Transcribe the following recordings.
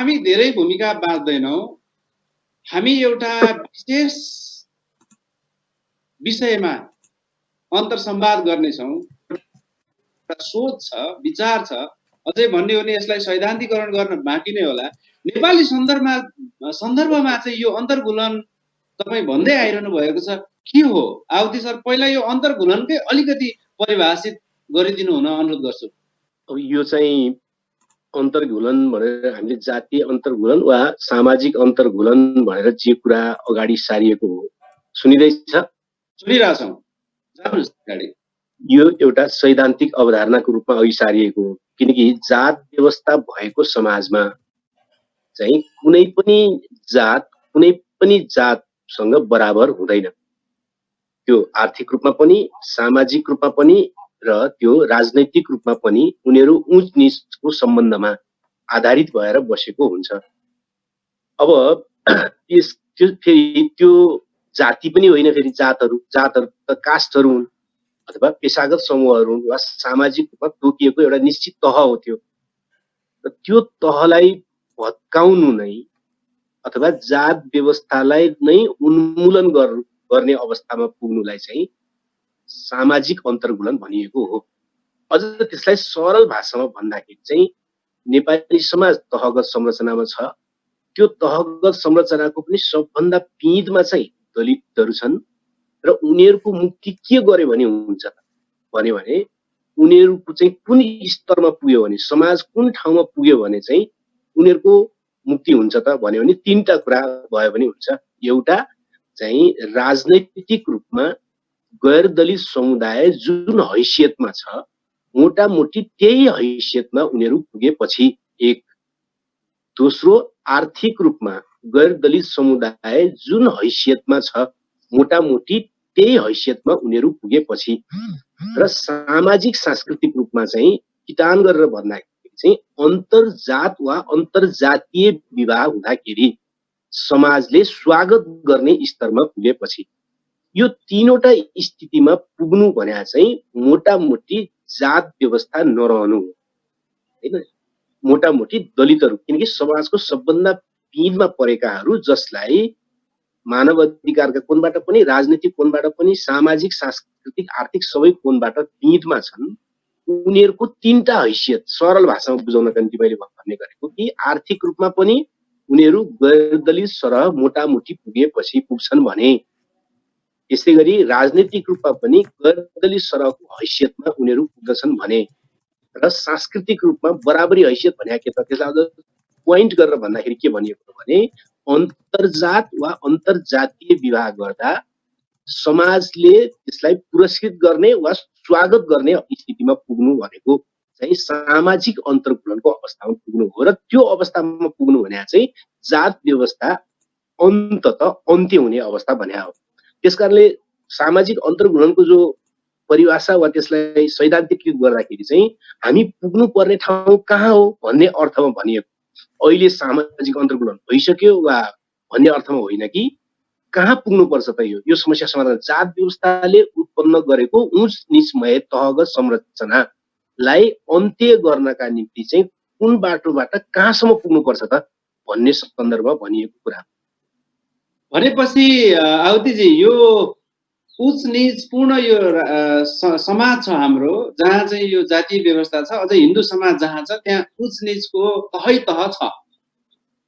हामी धेरै भूमिका बाँच्दैनौँ। हामी एउटा विशेष विषयमा अन्तर्संवाद गर्नेछौँ। सोच छ, विचार छ, अझै भन्ने हो भने यसलाई सैद्धान्तिकरण गर्न बाँकी नै होला। नेपाली सन्दर्भमा चाहिँ यो अन्तर्घुलन तपाईँ भन्दै आइरहनु भएको छ, के हो? आउती सर, पहिला यो अन्तर्घुलनकै अलिकति परिभाषित गरिदिनु हुन अनुरोध गर्छु। अब यो चाहिँ अन्तर्घुलन भनेर हामीले जातीय अन्तर्घुलन वा सामाजिक अन्तर्घुलन भनेर जे कुरा अगाडि सारिएको हो, सुनिँदैछ? सुनिरहेछौँ, जानुहोस् अगाडि। यो एउटा सैद्धान्तिक अवधारणाको रूपमा अघि सारिएको हो, किनकि जात व्यवस्था भएको समाजमा चाहिँ कुनै पनि जातसँग बराबर हुँदैन। त्यो आर्थिक रूपमा पनि, सामाजिक रूपमा पनि र त्यो राजनैतिक रूपमा पनि उनीहरू उच्च नीचको सम्बन्धमा आधारित भएर बसेको हुन्छ। अब फेरि त्यो जाति पनि होइन, फेरि जातहरू त कास्टहरू हुन् अथवा पेशागत समूहहरू हुन् वा सामाजिक रूपमा तोकिएको एउटा निश्चित तह हो त्यो। र त्यो तहलाई भत्काउनु नै अथवा जात व्यवस्थालाई नै उन्मूलन गर्ने अवस्थामा पुग्नुलाई चाहिँ सामाजिक अन्तर्घुलन भनिएको हो। अझ त्यसलाई सरल भाषामा भन्दाखेरि चाहिँ नेपाली समाज तहगत संरचनामा छ। त्यो तहगत संरचनाको पनि सबभन्दा पिँधमा चाहिँ दलितहरू छन् र उनीहरूको मुक्ति के गर्यो भने हुन्छ भन्यो भने उनीहरूको चाहिँ कुन स्तरमा पुग्यो भने, समाज कुन ठाउँमा पुग्यो भने चाहिँ उनीहरूको मुक्ति हुन्छ त भन्यो भने तीनटा कुरा भयो भने हुन्छ। एउटा चाहिँ राजनैतिक रूपमा गैर दलित समुदाय जुन हैसियतमा छ, मोटामोटी त्यही हैसियतमा उनीहरू पुगेपछि एक। दोस्रो, आर्थिक रूपमा गैर दलित समुदाय जुन हैसियतमा छ, मोटामोटी त्यही हैसियतमा उनीहरू पुगेपछि। र सामाजिक सांस्कृतिक रूपमा चाहिँ किटान गरेर भन्दाखेरि चाहिँ अन्तर्जात वा अन्तर्जातीय विवाह हुँदाखेरि समाजले स्वागत गर्ने स्तरमा पुगेपछि। यो तीनवटा स्थितिमा पुग्नु भने चाहिँ मोटामोटी जात व्यवस्था नरहनु हो, हैन? मोटामोटी दलितहरू, किनकि समाजको सबभन्दा पिँधमा परेकाहरू जसलाई मानव अधिकारका कोणबाट पनि, राजनीतिक कोणबाट पनि, सामाजिक सांस्कृतिक आर्थिक सबै कोणबाट पिँधमा छन्, उनीहरूको तीनटा हैसियत सरल भाषामा बुझाउनका निम्ति मैले भन्ने गरेको कि आर्थिक रूपमा पनि उनीहरू गैर दलित सरह मोटामोटी पुगेपछि पुग्छन् भने, यसै गरी राजनीतिक रूपमा पनि गैर दलित सरहको हैसियतमा उनीहरू पुग्दछन् भने, र सांस्कृतिक रूपमा बराबरी हैसियत भने के त, त्यसलाई अझ पोइन्ट गरेर भन्दाखेरि के भनिएको भने अन्तर्जात वा अन्तर्जातीय विवाह गर्दा समाजले त्यसलाई पुरस्कृत गर्ने वा स्वागत गर्ने स्थितिमा पुग्नु भनेको चाहिँ सामाजिक अन्तर्घुलनको अवस्थामा पुग्नु हो। र त्यो अवस्थामा पुग्नु भने चाहिँ जात व्यवस्था अन्ततः अन्त्य हुने अवस्था भने हो। त्यसकारणले सामाजिक अन्तर्घुलनको जो परिभाषा वा त्यसलाई सैद्धान्तिकृत गर्दाखेरि चाहिँ हामी पुग्नु पर्ने ठाउँ कहाँ हो भन्ने अर्थमा भनिएको। अहिले सामाजिक अन्तर्घुलन भइसक्यो वा भन्ने अर्थमा होइन कि कहाँ पुग्नुपर्छ त यो समस्या समाधान। जात व्यवस्थाले उत्पन्न गरेको उच्च नीचमय तहगत संरचनालाई अन्त्य गर्नका निम्ति चाहिँ कुन बाटोबाट कहाँसम्म पुग्नुपर्छ त भन्ने सन्दर्भमा भनिएको कुरा। भनेपछि आउतीजी, यो उच्च नीच पूर्ण यो समाज छ हाम्रो, जहाँ चाहिँ यो जातीय व्यवस्था छ, अझै हिन्दू समाज जहाँ छ त्यहाँ उच्च नीचको तहै तह छ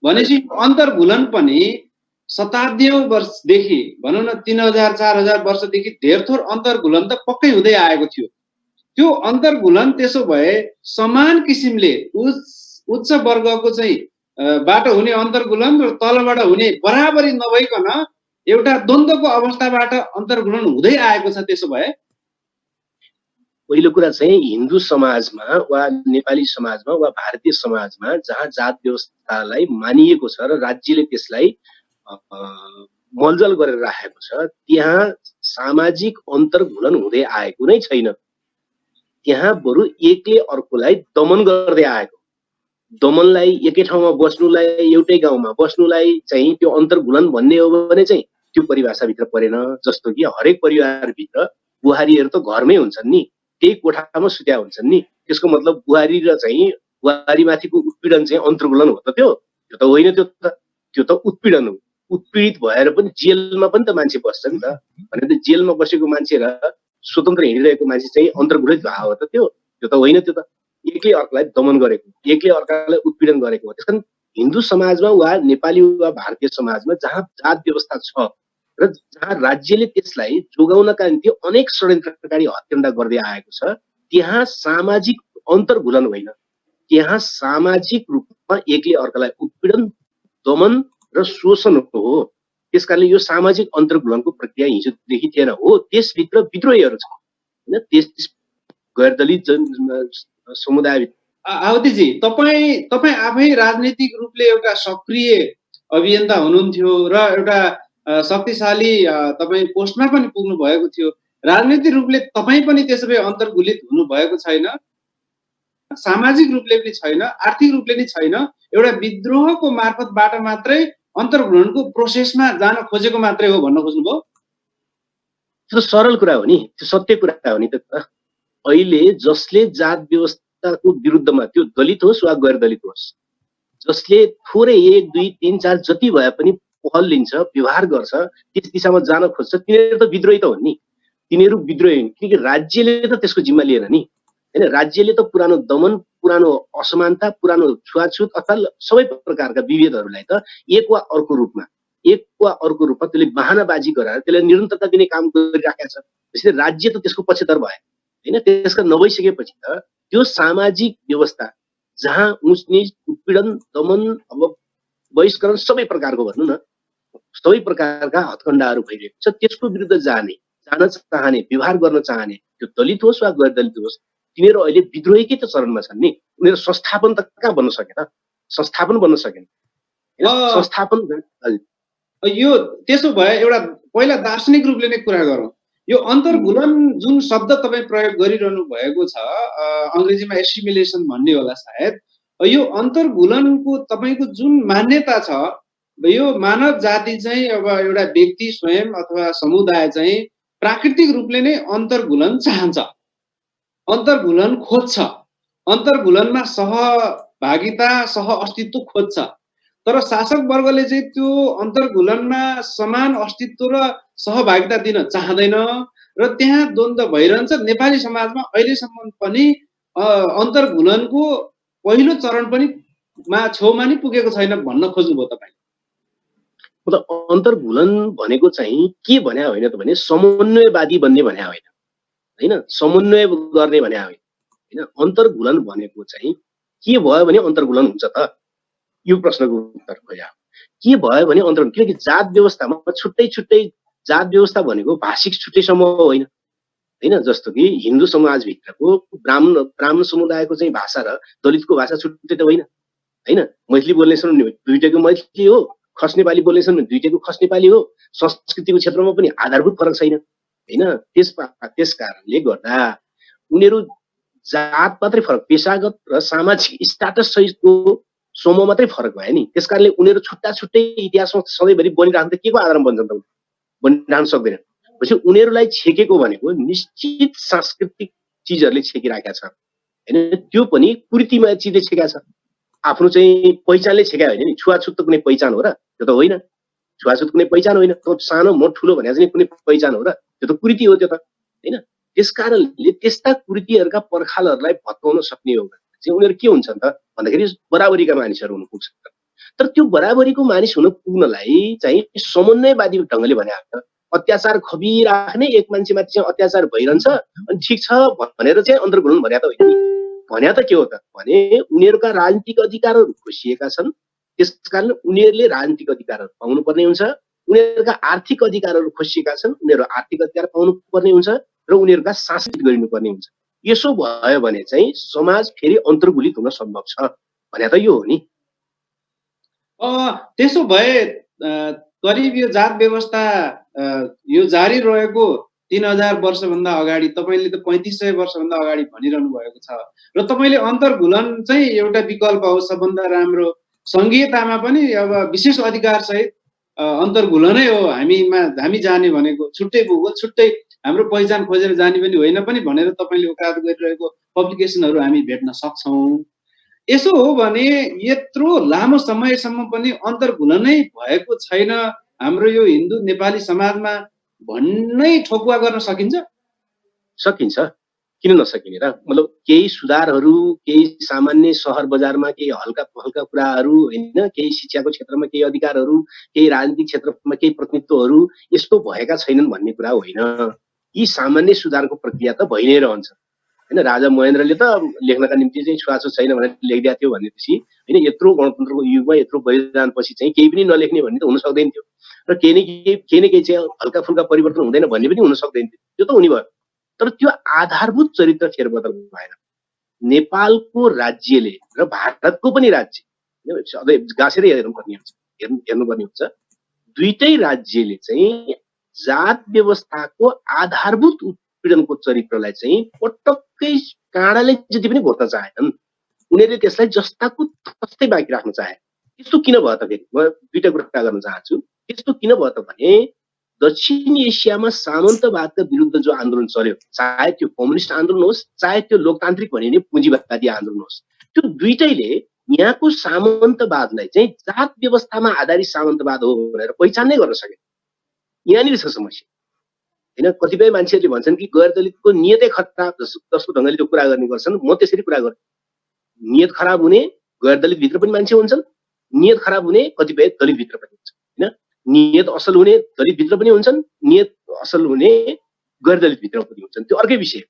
भनेपछि अन्तर्घुलन पनि शताब्दीऔं वर्षदेखि, भनौँ न 3000-4000 वर्षदेखि धेरथोर अन्तर्घुलन त पक्कै हुँदै आएको थियो। त्यो अन्तर्घुलन त्यसो भए समान किसिमले उच्च वर्गको चाहिँ बाट हुने अन्तर्घुलन र तलबाट हुने बराबरी नभइकन एउटा द्वन्द्वको अवस्थाबाट अन्तर्घुलन हुँदै आएको छ। त्यसो भए पहिलो कुरा चाहिँ हिन्दू समाजमा वा नेपाली समाजमा वा भारतीय समाजमा जहाँ जात व्यवस्थालाई मानिएको छ र राज्यले त्यसलाई मलजल गरेर राखेको छ, त्यहाँ सामाजिक अन्तर्घुलन हुँदै आएको नै छैन। त्यहाँ बरु एकले अर्कोलाई दमन गर्दै आएको। दमनलाई एकै ठाउँमा बस्नुलाई, एउटै गाउँमा बस्नुलाई चाहिँ त्यो अन्तर्घुलन भन्ने हो भने चाहिँ त्यो परिभाषाभित्र परेन। जस्तो कि हरेक परिवारभित्र बुहारीहरू त घरमै हुन्छन् नि, त्यही कोठामा सुत्या हुन्छन् नि, त्यसको मतलब बुहारी र चाहिँ बुहारीमाथिको उत्पीडन चाहिँ अन्तर्घुलन हो त त्यो त्यो त होइन, त्यो त उत्पीडन हो। उत्पीडित भएर पनि जेलमा पनि त मान्छे बस्छ नि त। भने त जेलमा बसेको मान्छे र स्वतन्त्र हिँडिरहेको मान्छे चाहिँ अन्तर्गुलित भयो हो त। त्यो त होइन। त्यो त एकले अर्कालाई दमन गरेको, एकले अर्कालाई उत्पीडन गरेको हो। त्यसकारण हिन्दू समाजमा वा नेपाली वा भारतीय समाजमा जहाँ जात व्यवस्था छ र जहाँ राज्यले त्यसलाई जोगाउनका निम्ति अनेक षड्यन्त्रकारी हत्याण्ड गर्दै आएको छ, त्यहाँ सामाजिक अन्तर्घुलन होइन, त्यहाँ सामाजिक रूपमा एकले अर्कालाई उत्पीडन, दमन र शोषण हो। त्यसकारणले यो सामाजिक अन्तर्घुलनको प्रक्रिया हिजोदेखि थिएन हो। त्यसभित्र विद्रोहीहरू छ होइन, त्यस गैर दलित समुदाय। आवतीजी, तपाईँ आफै राजनीतिक रूपले एउटा सक्रिय अभियन्ता हुनुहुन्थ्यो र एउटा शक्तिशाली तपाईँ पोस्टमा पनि पुग्नु भएको थियो। राजनीतिक रूपले तपाईँ पनि त्यसो भए अन्तर्घुलित हुनु भएको छैन, सामाजिक रूपले पनि छैन, आर्थिक रूपले पनि छैन, एउटा विद्रोहको मार्फतबाट मात्रै अन्तर्घुलनको प्रोसेसमा जान खोजेको मात्रै हो भन्न खोज्नुभयो? त्यो सरल कुरा हो नि, त्यो सत्य कुरा हो नि। त अहिले जसले जात व्यवस्थाको विरुद्धमा, त्यो दलित होस् वा गैर दलित होस्, जसले थोरै 1, 2, 3, 4 जति भए पनि पहल लिन्छ, व्यवहार गर्छ, त्यस दिशामा जान खोज्छ, तिनीहरू त विद्रोही त हुन् नि। तिनीहरू विद्रोही हुन् किनकि राज्यले त त्यसको जिम्मा लिएन नि हैन। राज्यले त पुरानो दमन, पुरानो असमानता, पुरानो छुवाछुत अथवा सबै प्रकारका विभेदहरूलाई त एक वा अर्को रूपमा त्यसले बहानाबाजी गराएर त्यसलाई निरन्तरता दिने काम गरिराखेको छ। त्यसैले राज्य त त्यसको पक्षधर भयो हैन। त्यसका नभइसकेपछि त त्यो सामाजिक व्यवस्था जहाँ उचनिच, उत्पीडन, दमन, अब बहिष्करण सबै प्रकारको भनौँ न, सबै प्रकारका हत्कण्डाहरू भइरहेको छ, त्यसको विरुद्ध जान चाहने, व्यवहार गर्न चाहने, त्यो दलित होस् वा गैर दलित होस्, तिनीहरू अहिले विद्रोहीकै त चरणमा छन् नि। उनीहरू संस्थापन त कहाँ बन्न सकेन, संस्थापन बन्न सकेन। संस्थापन यो त्यसो भए एउटा पहिला दार्शनिक रूपले नै कुरा गरौँ। यो अन्तर्घुलन जुन शब्द तपाईँ प्रयोग गरिरहनु भएको छ, अङ्ग्रेजीमा एसिमिलेसन भन्ने होला सायद, यो अन्तर्घुलनको तपाईँको जुन मान्यता छ, यो मानव जाति चाहिँ अब एउटा व्यक्ति स्वयं अथवा समुदाय चाहिँ प्राकृतिक रूपले नै अन्तर्घुलन चाहन्छ, अन्तर्घुलन खोज्छ, अन्तर्घुलनमा सहभागिता, सह अस्तित्व खोज्छ। तर शासक वर्गले चाहिँ त्यो अन्तर्घुलनमा समान अस्तित्व र सहभागिता दिन चाहँदैन र त्यहाँ द्वन्द्व भइरहन्छ। नेपाली समाजमा अहिलेसम्म पनि अन्तर्घुलनको पहिलो चरण पनि छेउमा नि पुगेको छैन भन्न खोज्नुभयो तपाईँ? मतलब अन्तर्घुलन भनेको चाहिँ के भन्या होइन त भने समन्वयवादी बन्ने भन्या होइन हैन, समन्वय गर्ने भन्या होइन हैन। अन्तर्घुलन भनेको चाहिँ के भयो भने अन्तर्घुलन हुन्छ त, यो प्रश्नको उत्तर खोज्या। के भयो भने अन्तर्घुलन, किनकि जात व्यवस्थामा छुट्टै छुट्टै जात व्यवस्था भनेको भाषिक छुट्टै समूह होइन हैन। जस्तो कि हिन्दू समाजभित्रको ब्राह्मण समुदायको चाहिँ भाषा र दलितको भाषा छुट्टै त होइन हैन। मैथिली बोल्नेछन् भने दुईटैको मैथिली हो, खस नेपाली बोल्नेछन् भने दुईटैको खस नेपाली हो। संस्कृतिको क्षेत्रमा पनि आधारभूत फरक छैन हैन। त्यस कारणले गर्दा उनीहरू जात मात्रै फरक, पेशागत र सामाजिक स्ट्याटस सहितको समूह मात्रै फरक भयो नि। त्यसकारणले उनीहरू छुट्टा छुट्टै इतिहासमा सधैँभरि बनिराख्नु त के को आधारमा बन्छन् त, बनिरहन सक्दैन। पछि उनीहरूलाई छेकेको भनेको निश्चित सांस्कृतिक चिजहरूले छेकिराखेका छ हैन। त्यो पनि कुरीतिमा चिजले छेकेका छ, आफ्नो चाहिँ पहिचानले छेका होइन नि। छुवाछुत त कुनै पहिचान हो र? त्यो त होइन। छुवाछुत कुनै पहिचान होइन। त्यो सानो म ठुलो भने चाहिँ कुनै पहिचान हो र? त्यो त कुरीति हो त्यो त हैन। त्यसकारणले त्यस्ता कुरीतिहरूका पर्खालहरूलाई भत्काउन सक्ने हो चाहिँ उनीहरू के हुन्छन् त भन्दाखेरि बराबरीका मानिसहरू हुन पुग्छन्। तर त्यो बराबरीको मानिस हुन पुग्नलाई चाहिँ समन्वयवादी ढङ्गले भने अत्याचार खबिराख्ने, एक मान्छेमाथि चाहिँ अत्याचार भइरहन्छ अनि ठिक छ भनेर चाहिँ अन्तर्घुलन भन्या त होइन नि। भन्या त के हो त भने उनीहरूका राजनीतिक अधिकारहरू खोसिएका छन्, त्यसकारण उनीहरूले राजनीतिक अधिकारहरू पाउनु पर्ने हुन्छ। उनीहरूका आर्थिक अधिकारहरू खोसिएका छन्, उनीहरू आर्थिक अधिकार पाउनु पर्ने हुन्छ र उनीहरूका शासित गरिनुपर्ने हुन्छ। यसो भयो भने चाहिँ समाज फेरि अन्तर्घुलित हुन सम्भव छ भन्या त यो हो नि। त्यसो भए करिब यो जात व्यवस्था यो जारी रहेको 3000 वर्षभन्दा अगाडि, तपाईँले त 3500 वर्षभन्दा अगाडि भनिरहनु भएको छ र तपाईँले अन्तर्घुलन चाहिँ एउटा विकल्प हो, सबभन्दा राम्रो, संघीयतामा पनि अब विशेष अधिकार सहित अन्तर्घुलनै हो हामी जाने भनेको, छुट्टै भूगोल, छुट्टै हाम्रो पहिचान खोजेर जाने पनि होइन पनि भनेर तपाईँले उकालो गरिरहेको पब्लिकेसनहरू हामी भेट्न सक्छौँ। यसो हो भने यत्रो लामो समयसम्म पनि अन्तर्घुलनै भएको छैन हाम्रो यो हिन्दू नेपाली समाजमा भन्नै ठोकुवा गर्न सकिन्छ? सकिन्छ, किन नसकिने र? मतलब केही सुधारहरू, केही सामान्य सहर बजारमा केही हल्का हल्का कुराहरू होइन, केही शिक्षाको क्षेत्रमा केही अधिकारहरू, केही राजनीतिक क्षेत्रमा केही प्रतिनिधित्वहरू यस्तो भएका छैनन् भन्ने कुरा होइन। यी सामान्य सुधारको प्रक्रिया त भइ नै रहन्छ होइन। राजा महेन्द्रले त लेख्नका निम्ति चाहिँ छुवाछुत छैन भनेर लेखिदिएको थियो भनेपछि होइन, यत्रो गणतन्त्रको युगमा यत्रो बलिदानपछि चाहिँ केही पनि नलेख्ने भन्ने त हुन सक्दैन थियो र केही न केही चाहिँ हल्का फुल्का परिवर्तन हुँदैन भन्ने पनि हुन सक्दैन थियो। त्यो त हुने भयो, तर त्यो आधारभूत चरित्र फेरबदल भएन। नेपालको राज्यले र भारतको पनि राज्य सधैँ गाँसेर हेर्नुपर्ने हुन्छ। दुईटै राज्यले चाहिँ जात व्यवस्थाको आधारभूत उत्पीडनको चरित्रलाई चाहिँ पटक्कै काँडाले जति पनि घोत्न चाहेनन्। उनीहरूले त्यसलाई जस्ताको तस्तै बाँकी राख्न चाहे। त्यस्तो किन भयो त? फेरि म दुईटा कुरा गर्न चाहन्छु। त्यस्तो किन भयो त भने दक्षिण एसियामा सामन्तवादका विरुद्ध जो आन्दोलन चल्यो, चाहे त्यो कम्युनिस्ट आन्दोलन होस्, चाहे त्यो लोकतान्त्रिक भनिने पुँजीवादी आन्दोलन होस्, त्यो दुईटैले यहाँको सामन्तवादलाई चाहिँ जात व्यवस्थामा आधारित सामन्तवाद हो भनेर पहिचान नै गर्न सके। यहाँनिर छ समस्या होइन। कतिपय मान्छेहरूले भन्छन् कि गैर दलितको नियतै खराब, जस्तो ढङ्गले त्यो कुरा गर्ने गर्छन्। म त्यसरी कुरा गर्छु, नियत खराब हुने गैर दलित भित्र पनि मान्छे हुन्छन्, नियत खराब हुने कतिपय दलित भित्र पनि हुन्छ होइन। नियत असल हुने दलित भित्र पनि हुन्छन्, नियत असल हुने गैर दलित भित्र पनि हुन्छन्, त्यो अर्कै विषय।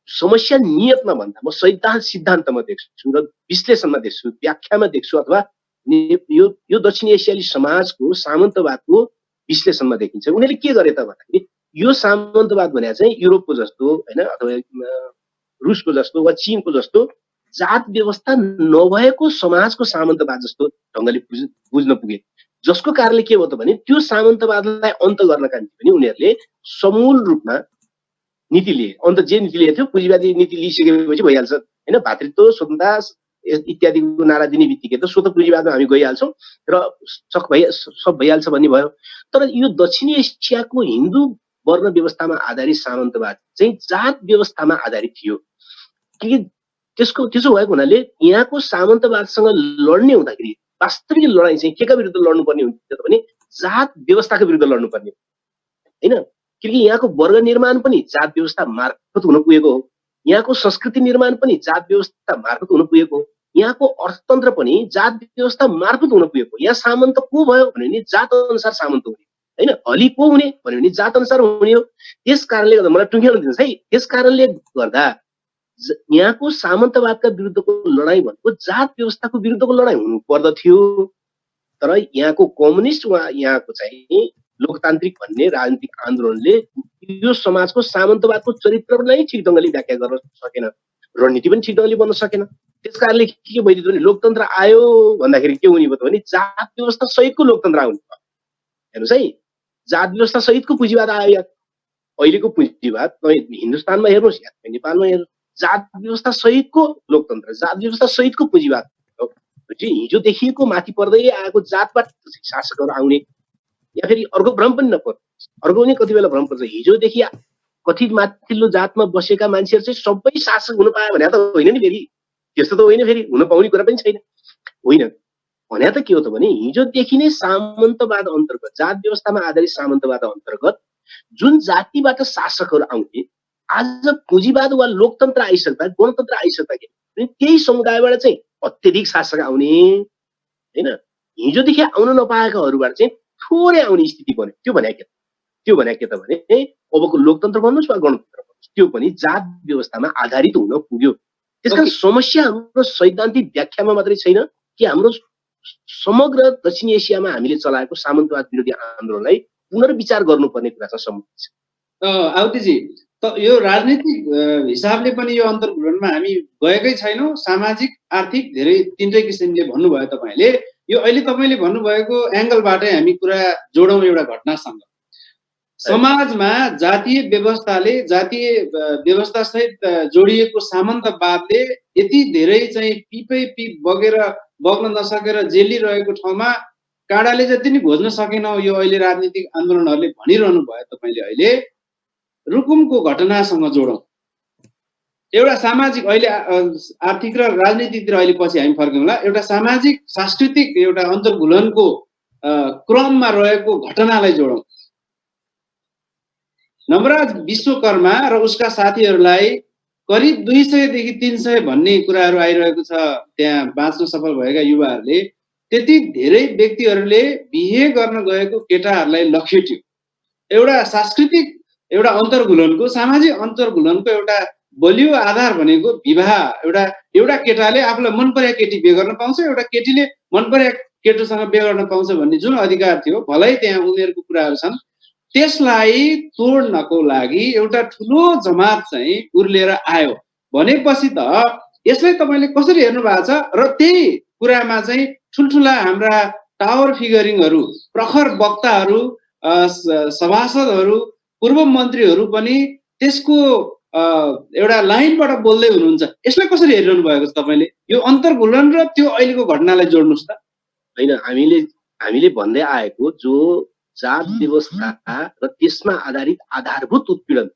समस्या नियतमा भन्दा म सिद्धान्तमा देख्छु र विश्लेषणमा देख्छु, व्याख्यामा देख्छु, अथवा यो दक्षिण एसियाली समाजको सामन्तवादको विश्लेषणमा देखिन्छ। उनीहरूले के गरे त भन्दाखेरि यो सामन्तवाद भने चाहिँ युरोपको जस्तो होइन, अथवा रुसको जस्तो वा चीनको जस्तो जात व्यवस्था नभएको समाजको सामन्तवाद जस्तो ढङ्गले बुझ्न पुगे, जसको कारणले के भयो त भने त्यो सामन्तवादलाई अन्त गर्नका निम्ति पनि उनीहरूले समूल रूपमा नीति लिए। अन्त जे नीति लिएको थियो पुँजीवादी नीति लिइसकेपछि भइहाल्छ होइन। भातृत्व, स्वतन्त्रता इत्यादिको नारा दिने बित्तिकै त स्वत पुँजीवादमा हामी गइहाल्छौँ र सब भइहाल्छ भन्ने भयो। तर यो दक्षिण एसियाको हिन्दू वर्ण व्यवस्थामा आधारित सामन्तवाद चाहिँ जात व्यवस्थामा आधारित थियो। कि त्यसो भएको हुनाले यहाँको सामन्तवादसँग लड्ने हुँदाखेरि वास्तविक लडाइँ चाहिँ केका विरुद्ध लड्नुपर्ने हुन्छ भने जात व्यवस्थाको विरुद्ध लड्नुपर्ने होइन। किनकि यहाँको वर्ग निर्माण पनि जात व्यवस्था मार्फत हुन पुगेको हो, यहाँको संस्कृति निर्माण पनि जात व्यवस्था मार्फत हुन पुगेको हो, यहाँको अर्थतन्त्र पनि जात व्यवस्था मार्फत हुन पुगेको। यहाँ सामन्त को भयो भने जात अनुसार सामन्त हुने होइन, हली को हुने भन्यो भने जात अनुसार हुने हो। त्यस कारणले गर्दा मलाई टुङ्ग्याउन दिनुहोस् है, त्यस कारणले गर्दा यहाँको सामन्तवादका विरुद्धको लडाइँ भनेको जात व्यवस्थाको विरुद्धको लडाइँ हुनु पर्दथ्यो। तर यहाँको कम्युनिस्ट वा यहाँको चाहिँ लोकतान्त्रिक भन्ने राजनीतिक आन्दोलनले यो समाजको सामन्तवादको चरित्रलाई ठिक ढङ्गले व्याख्या गर्न सकेन, रणनीति पनि ठिक ढङ्गले बन्न सकेन। त्यस कारणले के भइदियो भने लोकतन्त्र आयो भन्दाखेरि के हुने भयो भने जात व्यवस्था सहितको लोकतन्त्र आउने भयो। हेर्नुहोस् है, जात व्यवस्था सहितको पुँजीवाद आयो। अहिलेको पुँजीवाद हिन्दुस्तानमा हेर्नुहोस् या नेपालमा हेर्नुहोस्, जात व्यवस्था सहितको लोकतन्त्र, जात व्यवस्था सहितको पुँजीवाद। हिजो देखिएको माथि पर्दै आएको जातबाट शासकहरू आउने, या फेरि अर्को भ्रम पनि नपर्छ। अर्को पनि कति बेला भ्रम पर्छ, हिजोदेखि कथित माथिल्लो जातमा बसेका मान्छेहरू चाहिँ सबै शासक हुन पायो भने त होइन नि। फेरि त्यस्तो त होइन, फेरि हुन पाउने कुरा पनि छैन होइन। भने त के हो त भने हिजोदेखि नै सामन्तवाद अन्तर्गत, जात व्यवस्थामा आधारित सामन्तवाद अन्तर्गत जुन जातिबाट शासकहरू आउने, आज पुँजीवाद वा लोकतन्त्र आइसक्दा, गणतन्त्र आइसक्दाखेरि त्यही समुदायबाट चाहिँ अत्यधिक शासक आउने होइन। हिजोदेखि आउन नपाएकाहरूबाट चाहिँ थोरै आउने स्थिति बन्यो। त्यो भने के त भने अबको लोकतन्त्र भन्नुहोस् वा गणतन्त्र भन्नुहोस्, त्यो पनि जात व्यवस्थामा आधारित हुन पुग्यो। त्यसकारण समस्या हाम्रो सैद्धान्तिक व्याख्यामा मात्रै छैन कि हाम्रो समग्र दक्षिण एसियामा हामीले चलाएको सामन्तवाद विरोधी आन्दोलनलाई पुनर्विचार गर्नुपर्ने कुरा चाहिँ सम्बन्धित छ। आउतीजी, यो राजनीतिक हिसाबले पनि यो अन्तर्घुलनमा हामी गएकै छैनौँ। सामाजिक, आर्थिक धेरै तिनटै किसिमले भन्नुभयो तपाईँले। यो अहिले तपाईँले भन्नुभएको एङ्गलबाटै हामी कुरा जोडौँ एउटा घटनासँग। समाजमा जातीय व्यवस्थाले, जातीय व्यवस्थासहित जोडिएको सामन्तवादले यति धेरै चाहिँ पिपै पिप बग्न नसकेर जेलिरहेको ठाउँमा काँडाले जति नि खोज्न सकेनौँ, यो अहिले राजनीतिक आन्दोलनहरूले भनिरहनु भयो तपाईँले। अहिले रुकुमको घटनासँग जोडौँ। एउटा सामाजिक अहिले आर्थिक र राजनीतितिर अहिले पछि हामी फर्कौँला। एउटा सामाजिक सांस्कृतिक एउटा अन्तर्घुलनको क्रममा रहेको घटनालाई जोडौँ। नवराज विश्वकर्मा र उसका साथीहरूलाई करिब 200 देखि 300 भन्ने कुराहरू आइरहेको छ। त्यहाँ बाँच्न सफल भएका युवाहरूले त्यति धेरै व्यक्तिहरूले बिहे गर्न गएको केटाहरूलाई लखेट्यो। एउटा सांस्कृतिक एउटा अन्तर्घुलनको सामाजिक अन्तर्घुलनको एउटा बलियो आधार भनेको विवाह। एउटा केटाले आफूलाई मन परेको केटी बिहे गर्न पाउँछ, एउटा केटीले मन परेको केटोसँग बिहे गर्न पाउँछ भन्ने जुन अधिकार थियो, भलै त्यहाँ उमेरको कुराहरू छन्, त्यसलाई तोड्नको लागि एउटा ठुलो जमात चाहिँ उर्लिएर आयो भनेपछि त यसलाई तपाईले कसरी हेर्नु भएको छ? र त्यही कुरामा चाहिँ ठुल्ठुला हाम्रा टावर फिगरिङहरू, प्रखर वक्ताहरू, सभासदहरू, पूर्व मन्त्रीहरू पनि त्यसको एउटा लाइनबाट बोल्दै हुनुहुन्छ। यसलाई कसरी हेरिरहनु भएको छ तपाईले? यो अन्तर्घुलन र त्यो अहिलेको घटनालाई जोड्नुस् त। हैन, हामीले भन्दै आएको जो जात व्यवस्था र त्यसमा आधारित आधारभूत उत्पीडन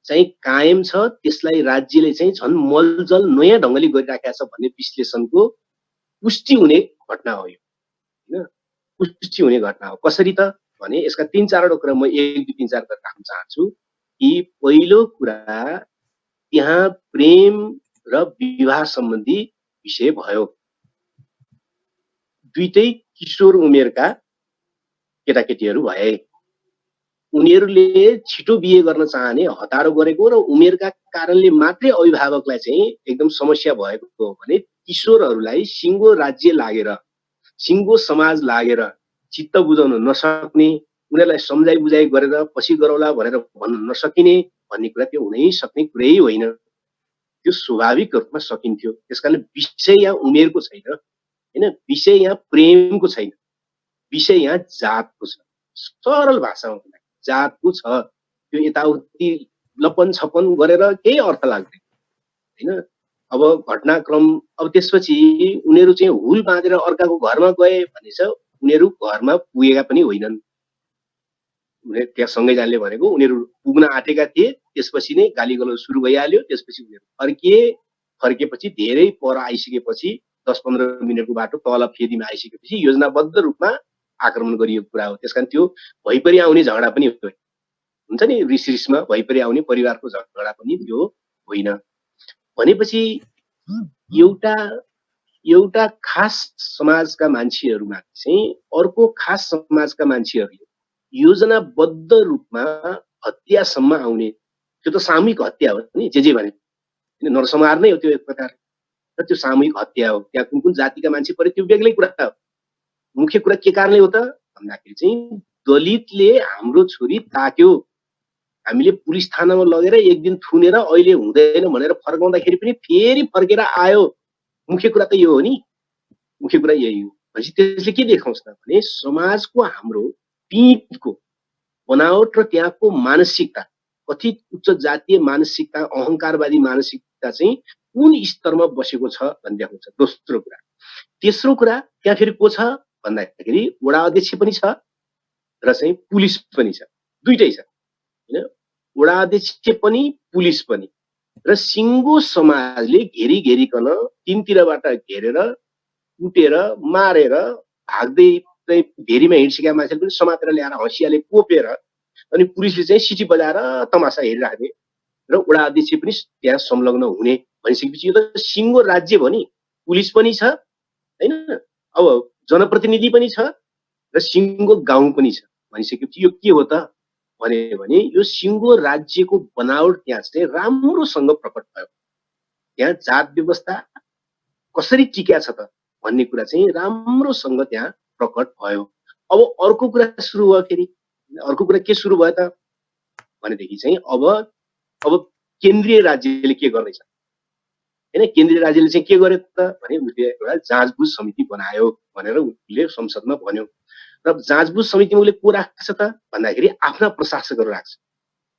चाहिँ कायम छ, त्यसलाई राज्यले चाहिँ झन् मलजल नयाँ ढङ्गले गरिराखेको छ भन्ने विश्लेषणको पुष्टि हुने घटना हो यो, हैन? पुष्टि हुने घटना हो। कसरी त भने यसका 3-4 कुरा म 1, 2, 3, 4 गरेर राख्न चाहन्छु। कि पहिलो कुरा, त्यहाँ प्रेम र विवाह सम्बन्धी विषय भयो। दुईटै किशोर उमेरका केटाकेटीहरू भए। उनीहरूले छिटो बिहे गर्न चाहने हतारो गरेको र उमेरका कारणले मात्रै अभिभावकलाई चाहिँ एकदम समस्या भएको हो भने किशोरहरूलाई सिङ्गो राज्य लागेर, सिङ्गो समाज लागेर चित्त बुझाउन नसक्ने, उनीहरूलाई सम्झाइ बुझाइ गरेर पछि गरौला भनेर भन्न नसकिने भन्ने कुरा त्यो हुनै सक्ने कुरै होइन। त्यो स्वाभाविक रूपमा सकिन्थ्यो। त्यसकारण विषय यहाँ उमेरको छैन, हैन? विषय यहाँ प्रेमको छैन, विषय यहाँ जातको छ। सरल भाषामा जातको छ। त्यो यताउति लपन छपन गरेर केही अर्थ लाग्दैन, हैन? अब घटनाक्रम, अब त्यसपछि उनीहरू चाहिँ हुल बाँधेर अर्काको घरमा गए भने चाहिँ उनीहरू घरमा पुगेका पनि होइनन्। उनीहरू त्यहाँ सँगै जाने भनेको उनीहरू पुग्न आँटेका थिए, त्यसपछि नै गाली गलौज सुरु भइहाल्यो। त्यसपछि उनीहरू फर्केपछि धेरै पर आइसकेपछि 10-15 मिनटको बाटो तल फेदीमा आइसकेपछि योजनाबद्ध रूपमा आक्रमण गरिएको कुरा हो। त्यसकारण त्यो भइपरि आउने झगडा पनि हुन्छ नि, रिसरिसमा भइपरि आउने परिवारको झगडा पनि त्यो होइन। भनेपछि एउटा खास समाजका मान्छेहरूमा चाहिँ अर्को खास समाजका मान्छेहरूले योजनाबद्ध रूपमा हत्यासम्म आउने, त्यो त सामूहिक हत्या हो नि, जे भने नरसंहार नै हो त्यो एक प्रकार। र त्यो सामूहिक हत्या हो। त्यहाँ कुन कुन जातिका मान्छे परे त्यो बेग्लै कुरा हो। मुख्य कुरा के कारणले हो त भन्दाखेरि चाहिँ दलितले हाम्रो छोरी ताक्यो, हामीले पुलिस थानामा लगेर एक दिन थुनेर अहिले हुँदैन भनेर फर्काउँदाखेरि पनि फेरि फर्केर आयो। मुख्य कुरा त यो हो नि, मुख्य कुरा यही हो। भनेपछि त्यसले के देखाउँछ त भने समाजको हाम्रो पीठको बनावट र त्यहाँको मानसिकता, कथित उच्च जातीय मानसिकता, अहङ्कारवादी मानसिकता चाहिँ कुन स्तरमा बसेको छ भन्ने देखाउँछ। दोस्रो कुरा। तेस्रो कुरा, त्यहाँ फेरि को छ भन्दाखेरि वडा अध्यक्ष पनि छ र चाहिँ पुलिस पनि छ, दुईटै छ, हैन? वडा अध्यक्ष पनि पुलिस पनि। र सिङ्गो समाजले घेरिकन तीनतिरबाट घेरेर कुटेर मारेर भाग्दै भेरीमा हिँडिसकेका मान्छेले पनि समातेर ल्याएर हँसियाले कोपेर अनि पुलिसले चाहिँ सिटी बजाएर तमासा हेरिराख्ने र वडा अध्यक्ष पनि त्यहाँ संलग्न हुने भनिसकेपछि यो त सिङ्गो राज्य भयो नि। पुलिस पनि छ, हैन? अब जनप्रतिनिधि पनि छ र सिङ्गो गाउँ पनि छ भनिसकेपछि यो के हो त भने यो सिङ्गो राज्यको बनावट त्यहाँ चाहिँ राम्रोसँग प्रकट भयो। त्यहाँ जात व्यवस्था कसरी टिक्या छ त भन्ने कुरा चाहिँ राम्रोसँग त्यहाँ प्रकट भयो। अब अर्को कुरा सुरु भयो। फेरि अर्को कुरा के सुरु भयो त भनेदेखि चाहिँ अब केन्द्रीय राज्यले के गर्दैछ, हैन? केन्द्रीय राज्यले चाहिँ के गर्यो त भने उसले एउटा जाँचबुझ समिति बनायो भनेर उसले संसदमा भन्यो। र जाँचबुझ समितिमा उसले को राख्छ त भन्दाखेरि आफ्ना प्रशासकहरू राख्छ,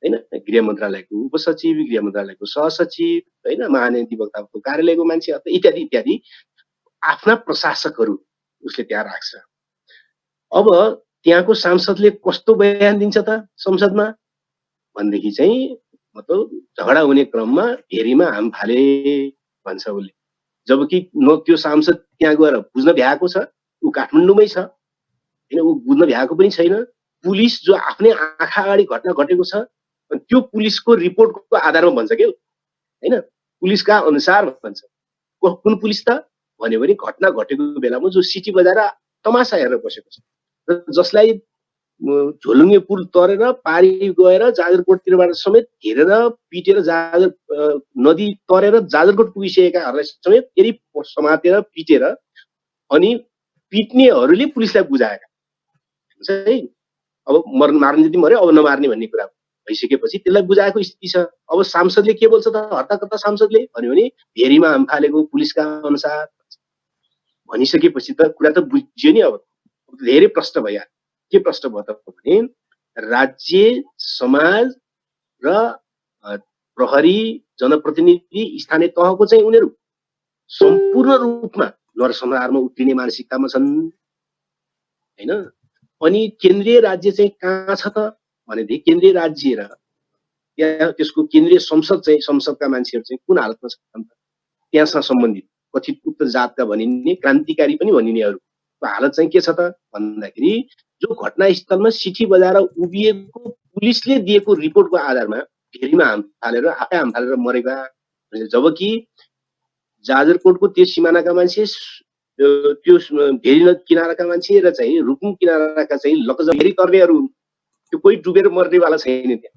हैन? गृह मन्त्रालयको उपसचिव, गृह मन्त्रालयको सहसचिव, हैन? महाधिवक्ताको कार्यालयको मान्छे इत्यादि इत्यादि आफ्ना प्रशासकहरू उसले त्यहाँ राख्छ। अब त्यहाँको सांसदले कस्तो बयान दिन्छ त संसदमा भनेदेखि चाहिँ मतलब झगडा हुने क्रममा भेरीमा हाम फाले भन्छ उसले। जबकि न त्यो सांसद त्यहाँ गएर बुझ्न भ्याएको छ, ऊ काठमाडौँमै छ होइन, ऊ बुझ्न भ्याएको पनि छैन। पुलिस जो आफ्नै आँखा अगाडि घटना घटेको छ त्यो पुलिसको रिपोर्टको आधारमा भन्छ के होइन, पुलिसका अनुसार भन्छ। कुन पुलिस त भन्यो भने घटना घटेको बेलामा जो सिटी बजाएर तमासा हेरेर बसेको छ र जसलाई झोलुङ्गे पुल तरेर पारी गएर जाजरकोटतिरबाट समेत घेरेर पिटेर नदी तरेर जाजरकोट पुगिसकेकाहरूलाई समेत फेरि समातेर पिटेर अनि पिट्नेहरूले पुलिसलाई बुझाएका है। अब मार्ने जति मर्यो, अब नमार्ने भन्ने कुरा भइसकेपछि त्यसलाई बुझाएको स्थिति छ। अब सांसदले के बोल्छ त, हर्ताकर्ता सांसदले भन्यो भने भेरीमा हाम फालेको पुलिसका अनुसार भनिसकेपछि त कुरा त बुझ्यो नि। अब धेरै प्रश्न भयो। के प्रश्न भयो त भने राज्य समाज र प्रहरी जनप्रतिनिधि स्थानीय तहको चाहिँ उनीहरू सम्पूर्ण रूपमा नरसंहारमा उत्रिने मानसिकतामा छन् हैन। अनि केन्द्रीय राज्य चाहिँ कहाँ छ त भनेदेखि केन्द्रीय राज्य र त्यहाँ त्यसको केन्द्रीय संसद चाहिँ संसदका मान्छेहरू चाहिँ कुन हालतमा छन् त, त्यहाँसँग सम्बन्धित कथित उक्त जातका भनिने क्रान्तिकारी पनि भनिनेहरूको हालत चाहिँ के छ त भन्दाखेरि जो घटनास्थलमा सिठी बजाएर उभिएको पुलिसले दिएको रिपोर्टको आधारमा भेरीमा हाम फालेर आफै हाम फालेर मरेका, जबकि जाजरकोटको त्यो सिमानाका मान्छे त्यो भेरी किनाराका मान्छे र चाहिँ रुकुम किनाराका चाहिँ लकजरी तर्नेहरू त्यो कोही डुबेर मर्नेवाला छैन त्यहाँ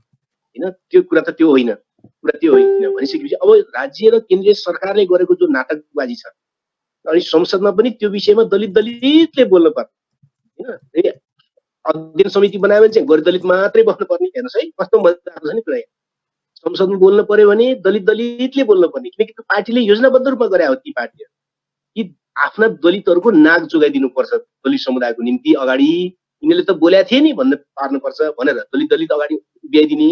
हैन। त्यो कुरा त त्यो होइन, कुरा त्यो होइन भनिसकेपछि अब राज्य र केन्द्रीय सरकारले गरेको जो नाटकबाजी छ अनि संसदमा पनि त्यो विषयमा दलितले बोल्नु पर्छ हैन। अध्ययन समिति बनायो भने चाहिँ गैर दलित मात्रै बस्नु पर्ने, हेर्नुहोस् है कस्तो मजाको छ नि कुरा। संसदमा बोल्नु पर्यो भने दलितले बोल्नु पर्ने, किनकि पार्टीले योजनाबद्ध रूपमा गरे हो ती पार्टीहरू कि आफ्ना दलितहरूको नाक जोगाइदिनु पर्छ दलित समुदायको निम्ति अगाडि। यिनीहरूले त बोलेका थिए नि भन्न पार्नुपर्छ भनेर दलित अगाडि उभ्याइदिने।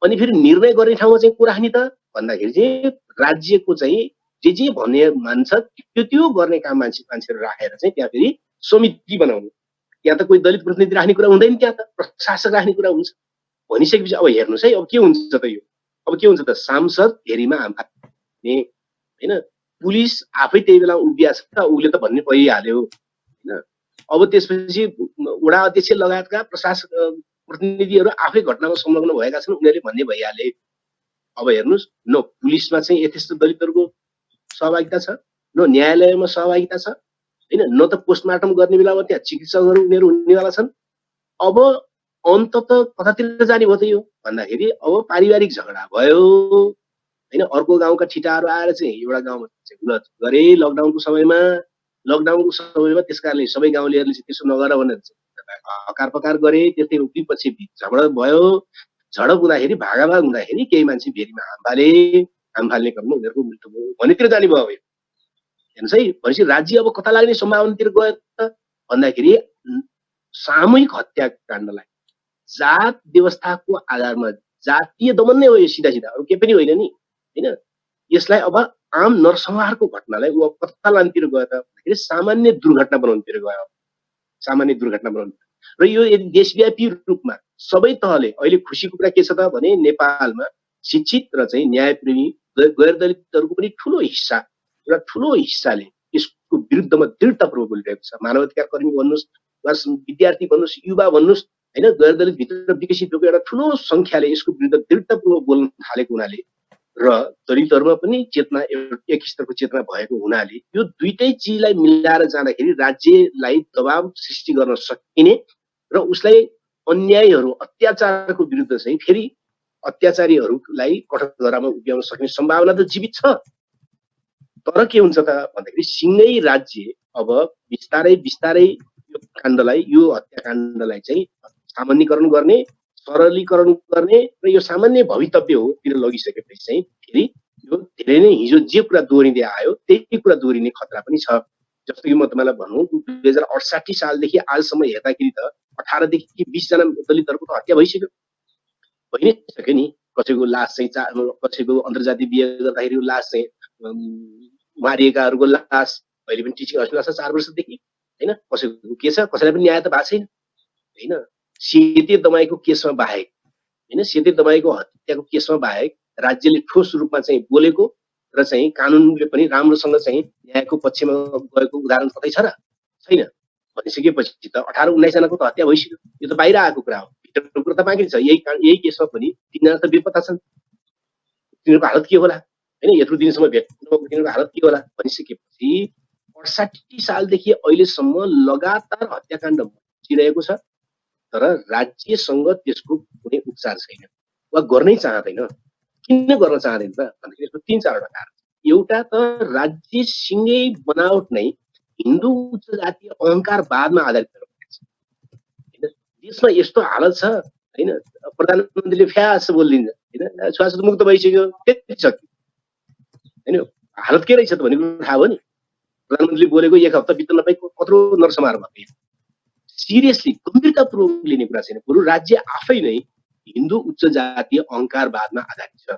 अनि फेरि निर्णय गर्ने ठाउँमा चाहिँ को राख्ने त भन्दाखेरि चाहिँ राज्यको चाहिँ जे भन्ने मान्छ त्यो गर्ने काम मान्छेहरू राखेर चाहिँ त्यहाँ फेरि समिति बनाउने। त्यहाँ त कोही दलित प्रतिनिधि राख्ने कुरा हुँदैन, त्यहाँ त प्रशासक राख्ने कुरा हुन्छ भनिसकेपछि अब हेर्नुहोस् है अब के हुन्छ त यो। अब के हुन्छ त, सांसद भेरीमा हाम फाल्ने हैन, पुलिस आफै त्यही बेला उभिया छ त उसले त भन्ने भइहाल्यो हैन। अब त्यसपछि वडा अध्यक्ष लगायतका प्रशासक प्रतिनिधिहरू आफै घटनामा संलग्न भएका छन्, उनीहरूले भन्ने भइहाले। अब हेर्नुहोस् न पुलिसमा चाहिँ यथेष्ट दलितहरूको सहभागिता छ, न न्यायालयमा सहभागिता छ हैन, न त पोस्टमार्टम गर्ने बेलामा त्यहाँ चिकित्सकहरू उनीहरू हुनेवाला छन्। अब अन्तत कतातिर जाने भयो त यो भन्दाखेरि अब पारिवारिक झगडा भयो हैन। अर्को गाउँका ठिटाहरू आएर चाहिँ एउटा गाउँमा चाहिँ हुलत गरे लकडाउनको समयमा त्यस कारणले सबै गाउँलेहरूले चाहिँ त्यसो नगर भनेर हकार पकार गरे। त्यस्तै विपक्षी झगडा भयो, झडप हुँदाखेरि भागाभाग हुँदाखेरि केही मान्छे भेरीमा हाम फाल्ने क्रममा उनीहरूको मृत्यु भयो भन्नेतिर जाने भयो। हेर्नुहोस् है, भनेपछि राज्य अब कता लाग्ने सम्भावनातिर गयो त भन्दाखेरि सामूहिक हत्याकाण्डलाई जात व्यवस्थाको आधारमा जातीय दमन नै हो यो, सिधा अरू केही पनि होइन नि हैन। यसलाई अब आम नरसंहारको घटनालाई ऊ कता लानेतिर गयो त भन्दाखेरि सामान्य दुर्घटना बनाउनेतिर गयो, सामान्य दुर्घटना बनाउनु। र यो यदि देशव्यापी रूपमा सबै तहले अहिले खुसीको कुरा के छ त भने नेपालमा शिक्षित र चाहिँ न्यायप्रेमी गैर दलितहरूको पनि ठुलो हिस्साले यसको विरुद्धमा दृढतापूर्वक बोलिरहेको छ। मानवाधिकार कर्मी भन्नुहोस् वा विद्यार्थी भन्नुहोस् युवा भन्नुहोस् हैन, गैर दलित भित्र विकसित भएको एउटा ठुलो संख्याले यसको विरुद्ध दृढतापूर्वक बोल्न थालेको हुनाले र दलितहरूमा पनि चेतना एक स्तरको चेतना भएको हुनाले यो दुईटै चिजलाई मिलाएर जाँदाखेरि राज्यलाई दबाव सृष्टि गर्न सकिने र उसलाई अन्यायहरू अत्याचारको विरुद्ध चाहिँ फेरि अत्याचारीहरूलाई कठोरतामा उभ्याउन सक्ने सम्भावना त जीवित छ। तर के हुन्छ त भन्दाखेरि सिंगै राज्य अब बिस्तारै यो काण्डलाई, यो हत्याकाण्डलाई चाहिँ सामान्यकरण गर्ने, सरलीकरण गर्ने र यो सामान्य भवितव्य हो तिर लगिसकेपछि चाहिँ फेरि यो धेरै नै हिजो जे कुरा दोहोरिँदै आयो त्यही कुरा दोहोरिने खतरा पनि छ। जस्तो कि म तपाईँलाई भनौँ 2068 सालदेखि आजसम्म हेर्दाखेरि त 18 देखि 20 जना दलितहरूको त हत्या भइसक्यो नि। कसैको लास चाहिँ कसैको अन्तर्जातीय बिहे गर्दाखेरि लास चाहिँ मारिएकाहरूको लास अहिले पनि टिचिङ हस्पिटल छ 4 वर्षदेखि हैन। कसैको के छ, कसैलाई पनि न्याय त भएको छैन हैन। सेते दमाईको केसमा बाहेक हैन। सेते दबाईको हत्याको केसमा बाहेक राज्यले ठोस रूपमा चाहिँ बोलेको र चाहिँ कानुनले पनि राम्रोसँग चाहिँ न्यायको पक्षमा गएको उदाहरण कतै छ र? छैन। भनिसकेपछि त 18-19 जनाको त हत्या भइसक्यो। यो त बाहिर आएको कुरा हो। भित्रको कुरा त बाँकी छ। यही केसमा पनि 3 जना त बेपत्ता छन्। तिनीहरूको हालत के होला? हैन, यत्रो दिनसम्म भेट्नु नभएको तिनीहरूको हालत के होला भनिसकेपछि 68 सालदेखि अहिलेसम्म लगातार हत्याकाण्ड मचिरहेको छ, तर राज्यसँग त्यसको कुनै उपचार छैन वा गर्नै चाहँदैन। किन गर्न चाहँदैन त भन्दाखेरि यसको 3-4 वटा कारण छ। एउटा त राज्यसँगै बनावट नै हिन्दू उच्च जातीय अहङ्कारवादमा आधारित रहेको छ। हैन, देशमा यस्तो हालत छ, हैन, प्रधानमन्त्रीले फ्यास बोलिदिन्छ, हैन, छुवाछुत मुक्त भइसक्यो, त्यति सक्यो। हैन, हालत के रहेछ त भन्ने कुरा थाहा हो नि। प्रधानमन्त्रीले बोलेको 1 हप्ता बित्न नपाई कत्रो नरसंहार भयो। सिरियसली गम्भीरतापूर्वक लिने कुरा छैन। बरु राज्य आफै नै हिन्दू उच्च जातीय अहङ्कारवादमा आधारित छ।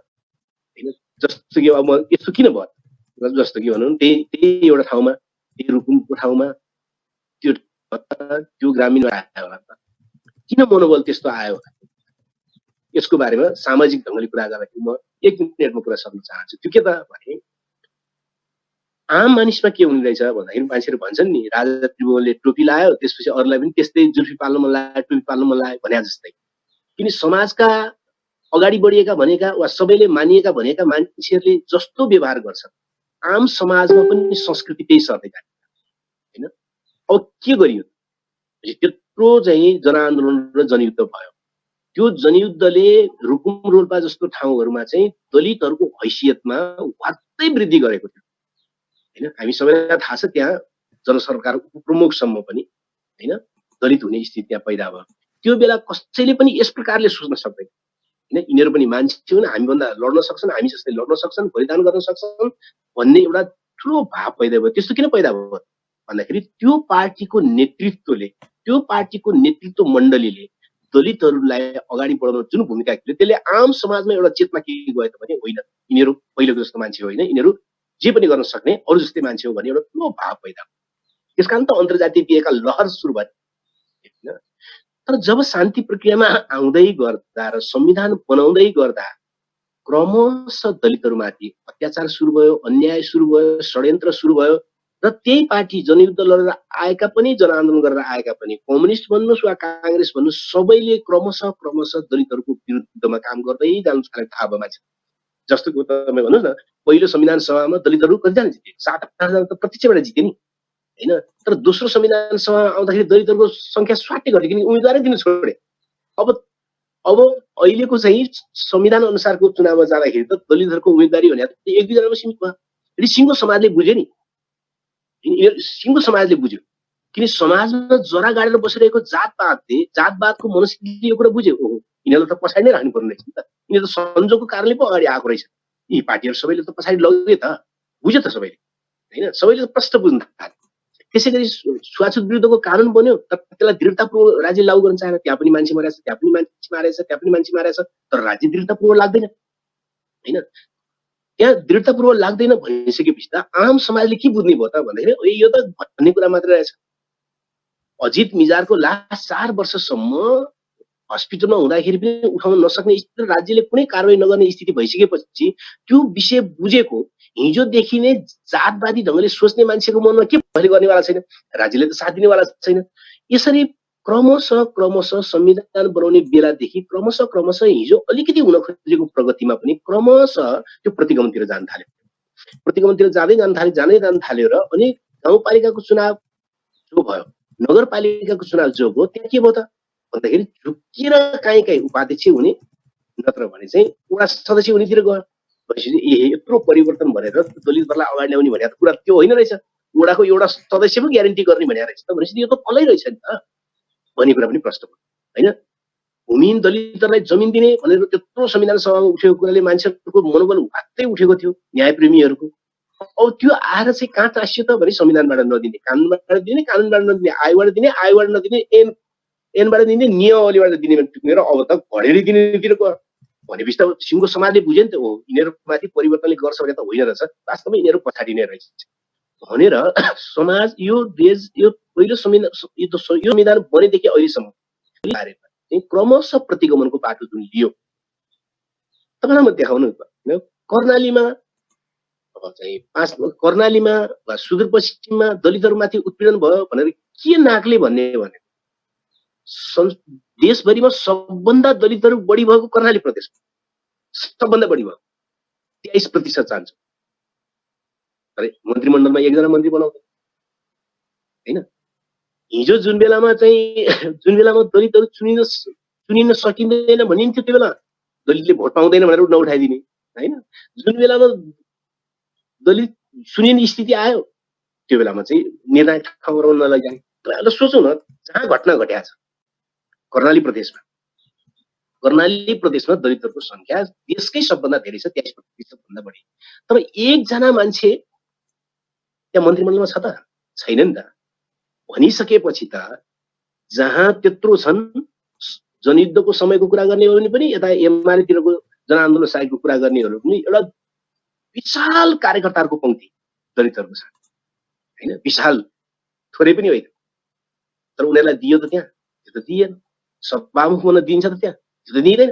हैन, जस्तो कि अब म यस्तो किन भयो, जस्तो कि भनौँ त्यही एउटा ठाउँमा, त्यही रुकुमको ठाउँमा त्यो ग्रामीणमा आयो होला त, किन मनोबल त्यस्तो आयो होला? यसको बारेमा सामाजिक ढङ्गले कुरा गर्दाखेरि म 1 मिनेटमा कुरा सक्न चाहन्छु। त्यो के त भने आम मानिसमा के हुने रहेछ भन्दाखेरि मान्छेहरू भन्छन् नि, राजा त्रिभुवनले टोपी लायो, त्यसपछि अरूलाई पनि त्यस्तै जुल्फी पाल्न मन लाग्यो, टोपी पाल्न मन लाग्यो भने जस्तै। किन समाजका अगाडि बढिएका भनेका वा सबैले मानिएका भनेका मान्छेहरूले जस्तो व्यवहार गर्छन्, आम समाजमा पनि संस्कृति त्यही सर्दै जान्छ। हैन, अब के गरियो? त्यत्रो चाहिँ जनआन्दोलन र जनयुद्ध भयो। त्यो जनयुद्धले रुकुम रोल्पा जस्तो ठाउँहरूमा चाहिँ दलितहरूको हैसियतमा वात्तै वृद्धि गरेको थियो। हैन, हामी सबैलाई थाहा छ त्यहाँ जनसरकार उपप्रमुखसम्म पनि, हैन, दलित हुने स्थिति त्यहाँ पैदा भयो। त्यो बेला कसैले पनि यस प्रकारले सोच्न सक्दैन। हैन, यिनीहरू पनि मान्छे हुन्, हामीभन्दा लड्न सक्छन्, हामी जस्तै लड्न सक्छन्, बलिदान गर्न सक्छन् भन्ने एउटा ठुलो भाव पैदा भयो। त्यस्तो किन पैदा भयो भन्दाखेरि त्यो पार्टीको नेतृत्वले, त्यो पार्टीको नेतृत्व मण्डलीले दलितहरूलाई अगाडि बढाउन जुन भूमिका खेल्यो त्यसले आम समाजमा एउटा चेतना के गयो त भने होइन, यिनीहरू पहिलेको जस्तो मान्छे होइन, यिनीहरू जे पनि गर्न सक्ने अरू जस्तै मान्छे हो भन्ने एउटा ठुलो भाव पैदा भयो। त्यसकारण त अन्तर्जातीय बिहेका लहर सुरु भयो। हैन, तर जब शान्ति प्रक्रियामा आउँदै गर्दा र संविधान बनाउँदै गर्दा क्रमशः दलितहरूमाथि अत्याचार सुरु भयो, अन्याय सुरु भयो, षड्यन्त्र सुरु भयो र त्यही पार्टी जनयुद्ध लडेर आएका पनि, जनआन्दोलन गरेर आएका पनि, कम्युनिस्ट भन्नुहोस् वा काङ्ग्रेस भन्नुहोस्, सबैले क्रमशः दलितहरूको विरुद्धमा काम गर्दै जानु थाले। थाहा भयो मान्छे जस्तो तपाईँ भन्नुहोस् न, पहिलो संविधान सभामा दलितहरू कतिजना जिते? 7-8 जना त प्रत्यक्षबाट जिते नि, हैन। तर दोस्रो संविधान सभामा आउँदाखेरि दलितहरूको संख्या स्वाटै घट्यो, किनकि उम्मेदवारै दिन छोडे। अब अहिलेको चाहिँ संविधान अनुसारको चुनावमा जाँदाखेरि त दलितहरूको उम्मेदवारी भने 1-2 जनामा सीमित भयो। यदि सिङ्गो समाजले बुझ्यो नि, सिङ्गो समाजले बुझ्यो, किन समाजमा जरा गाडेर बसिरहेको जातवादको मनस्थितिले यो कुरा बुझ्यो। ओहो, यिनीहरूलाई त पछाडि नै राख्नु पर्ने रहेछ नि त, यिनीहरू त संजोगको कारणले पो अगाडि आएको रहेछ, यी पार्टीहरू सबैले त पछाडि लगे त, बुझ्यो त सबैले, हैन, सबैले त प्रष्ट बुझ्न थाले। त्यसै गरी छुवाछुत विरुद्धको कानुन बन्यो, तर त्यसलाई दृढतापूर्वक राज्य लागू गर्न चाहेन। त्यहाँ पनि मान्छे मारेछ, त्यहाँ पनि मान्छे मारेछ, त्यहाँ पनि मान्छे मारेछ, तर राज्य दृढतापूर्वक लाग्दैन। हैन, त्यहाँ दृढतापूर्वक लाग्दैन भनिसकेपछि त आम समाजले के बुझ्ने भयो त भन्दाखेरि यो त भन्ने कुरा मात्रै रहेछ। अजित मिजारको लास्ट 4 वर्षसम्म हस्पिटलमा हुँदाखेरि पनि उठाउन नसक्ने स्थिति, राज्यले कुनै कारबाही नगर्ने स्थिति भइसकेपछि त्यो विषय बुझेको हिजोदेखि नै जातवादी ढङ्गले सोच्ने मान्छेको मनमा के भले गर्नेवाला छैन, राज्यले त साथ दिनेवाला छैन। यसरी क्रमशः संविधान बनाउने बेलादेखि क्रमशः हिजो अलिकति हुन खोजेको प्रगतिमा पनि क्रमशः त्यो प्रतिगमनतिर जान थाल्यो र अनि गाउँपालिकाको चुनाव जो भयो, नगरपालिकाको चुनाव जो भयो, त्यहाँ के भयो त भन्दाखेरि झुक्किएर काहीँ उपाध्यक्ष हुने, नत्र भने चाहिँ वडा सदस्य हुनेतिर गयो। भनेपछि यत्रो परिवर्तन भनेर दलितहरूलाई अगाडि ल्याउने भने कुरा त्यो होइन रहेछ, वडाको एउटा सदस्य पनि ग्यारेन्टी गर्ने भने रहेछ त, भनेपछि यो त फलै रहेछ नि त भन्ने कुरा पनि प्रश्न भयो। हैन, भूमिहीन दलितहरूलाई जमिन दिने भनेर त्यत्रो संविधान सभामा उठेको कुराले मान्छेहरूको मनोबल वात्तै उठेको थियो, न्यायप्रेमीहरूको। अब त्यो आएर चाहिँ कहाँ टाँसियो त भने संविधानबाट नदिने, कानुनबाट दिने, कानुनबाट नदिने आयोबाट दिने, आयोबाट नदिने एनबाट दिने, नियमावलीबाट दिने टुक्नेर अब त घडेरी दिनेतिर गयो। भनेपछि त सिङ्गो समाजले बुझ्यो नि त, हो यिनीहरूमाथि परिवर्तनले गर्छ भने त होइन रहेछ, वास्तवमा यिनीहरू पछाडि नै रहेछ भनेर समाज यो देश यो पहिलो संविधान बनेदेखि अहिलेसम्म चाहिँ क्रमशः प्रतिगमनको बाटो जुन लियो, तपाईँलाई म देखाउनु कर्णालीमा अब चाहिँ कर्णालीमा वा सुदूरपश्चिममा दलितहरूमाथि उत्पीडन भयो भनेर के नाकले भन्ने भने देशभरिमा सबभन्दा दलितहरू बढी भएको कर्णाली प्रदेशमा सबभन्दा बढी भयो 23% चाहन्छ। अरे मन्त्रीमण्डलमा एकजना मन्त्री बनाउँदैन हैन। हिजो जुन बेलामा दलितहरू चुनिन सकिँदैन भनिन्थ्यो त्यो बेला दलितले भोट पाउँदैन भनेर नउठाइदिने हैन। जुन बेलामा दलित सुनिने स्थिति आयो त्यो बेलामा चाहिँ निर्णायक ठाउँमा नलैजाने। तपाईँहरूले सोचौँ न, जहाँ घटना घटेको छ कर्णाली प्रदेशमा दलितहरूको संख्या देशकै सबभन्दा धेरै छ, 23% भन्दा बढी। तर एकजना मान्छे त्यहाँ मन्त्रीमण्डलमा छ त छैन नि त। भनिसकेपछि त जहाँ त्यत्रो छन्, जनयुद्धको समयको कुरा गर्ने हो भने पनि यता एमालेतिरको जनआन्दोलन साइडको कुरा गर्ने हो भने एउटा विशाल कार्यकर्ताहरूको पंक्ति दलितहरूको छ हैन। विशाल थोरै पनि होइन, तर उनीहरूलाई दियो त त्यहाँ, त्यो त दिएन। सभामुख बन्न दिन्छ त त्यहाँ, त्यो त दिँदैन।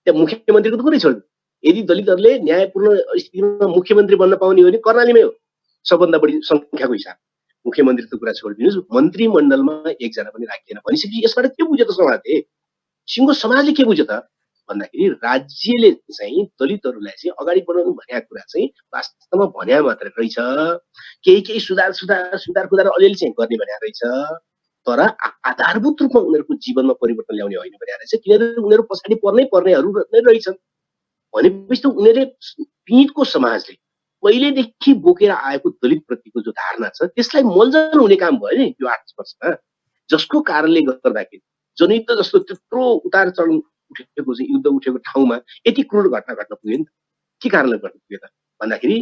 त्यहाँ मुख्यमन्त्रीको त कुरै छोड्नु। यदि दलितहरूले न्यायपूर्ण स्थितिमा मुख्यमन्त्री बन्न पाउने हो भने कर्णालीमै हो सबभन्दा बढी संख्याको हिसाब। मुख्यमन्त्री त कुरा छोडिदिनुहोस्, मन्त्रीमण्डलमा एकजना पनि राखिएन भनेपछि यसबाट के बुझ्यो त समाजले? सिङ्गो समाजले के बुझ्यो त भन्दाखेरि राज्यले चाहिँ दलितहरूलाई चाहिँ अगाडि बढाउनु भनेको कुरा चाहिँ वास्तवमा भन्या मात्रै रहेछ। केही सुधार अलिअलि चाहिँ गर्ने भन्या रहेछ, तर आधारभूत रूपमा उनीहरूको जीवनमा परिवर्तन ल्याउने होइन भन्या रहेछ। किनभने उनीहरू पछाडि पर्नेहरू नै रहेछन् भनेपछि त उनीहरूले पीडितको समाजले पहिलेदेखि बोकेर आएको दलित प्रतिको जो धारणा छ त्यसलाई मलजल हुने काम भयो नि यो 8 वर्षमा, जसको कारणले गर्दाखेरि जनयुद्ध जस्तो त्यत्रो उतार चढाउ उठेको चाहिँ युद्ध उठेको ठाउँमा यति क्रूर घटना घट्न पुग्यो नि त। के कारणले घट्न पुग्यो त भन्दाखेरि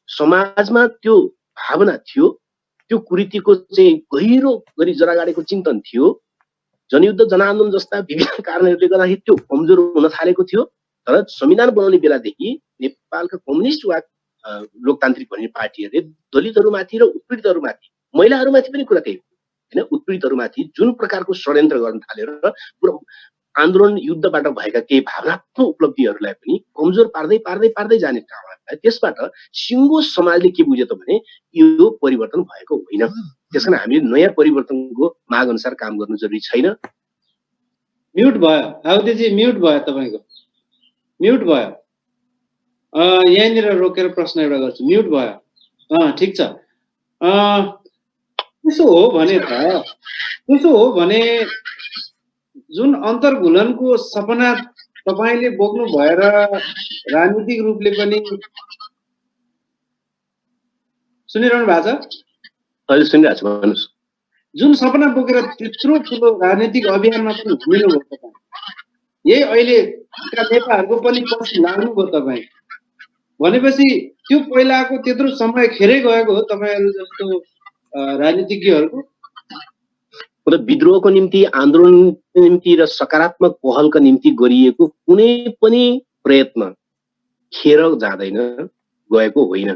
समाजमा त्यो भावना थियो, त्यो कुरीतिको चाहिँ गहिरो गरी जरागाडेको चिन्तन थियो। जनयुद्ध जनआन्दोलन जस्ता विभिन्न कारणहरूले गर्दाखेरि त्यो कमजोर हुन थालेको थियो। तर संविधान बनाउने बेलादेखि नेपालका कम्युनिस्ट वा लोकतान्त्रिक भन्ने पार्टीहरूले दलितहरूमाथि र उत्पीडितहरूमाथि, महिलाहरूमाथि पनि कुरा त्यही होइन, उत्पीडितहरूमाथि जुन प्रकारको षड्यन्त्र गर्न थालेर आन्दोलन युद्धबाट भएका केही भावनात्मक उपलब्धिहरूलाई पनि कमजोर पार्दै जाने ठाउँमा त्यसबाट सिङ्गो समाजले के बुझ्यो त भने यो परिवर्तन भएको होइन। त्यसकारण हामीले नयाँ परिवर्तनको माग अनुसार काम गर्नु जरुरी छैन। म्युट भयो आउदेजी, म्युट भयो तपाईको, म्युट भयो। यहाँनिर रोकेर प्रश्न एउटा गर्छु, म्युट भयो। ठिक छ। त्यसो हो भने जुन अन्तर्घुलनको सपना तपाईले बोक्नु भएर राजनीतिक रूपले पनि सुनिरहनु भएको छ? अहिले सुनिरहेको छु, भन्नुस्। जुन सपना बोकेर त्यत्रो ठुलो राजनीतिक अभियानमा पनि हिँड्नुभयो तपाईँ, यही अहिलेका नेताहरूको पनि पछि लाग्नुभयो तपाईँ भनेपछि त्यो पहिलाको त्यत्रो समय खेरै गएको हो तपाईहरू जस्तो राजनीतिज्ञहरूको? विद्रोहको निम्ति, आन्दोलनको निम्ति र सकारात्मक पहलका निम्ति गरिएको कुनै पनि प्रयत्न खेर जाँदैन, गएको होइन।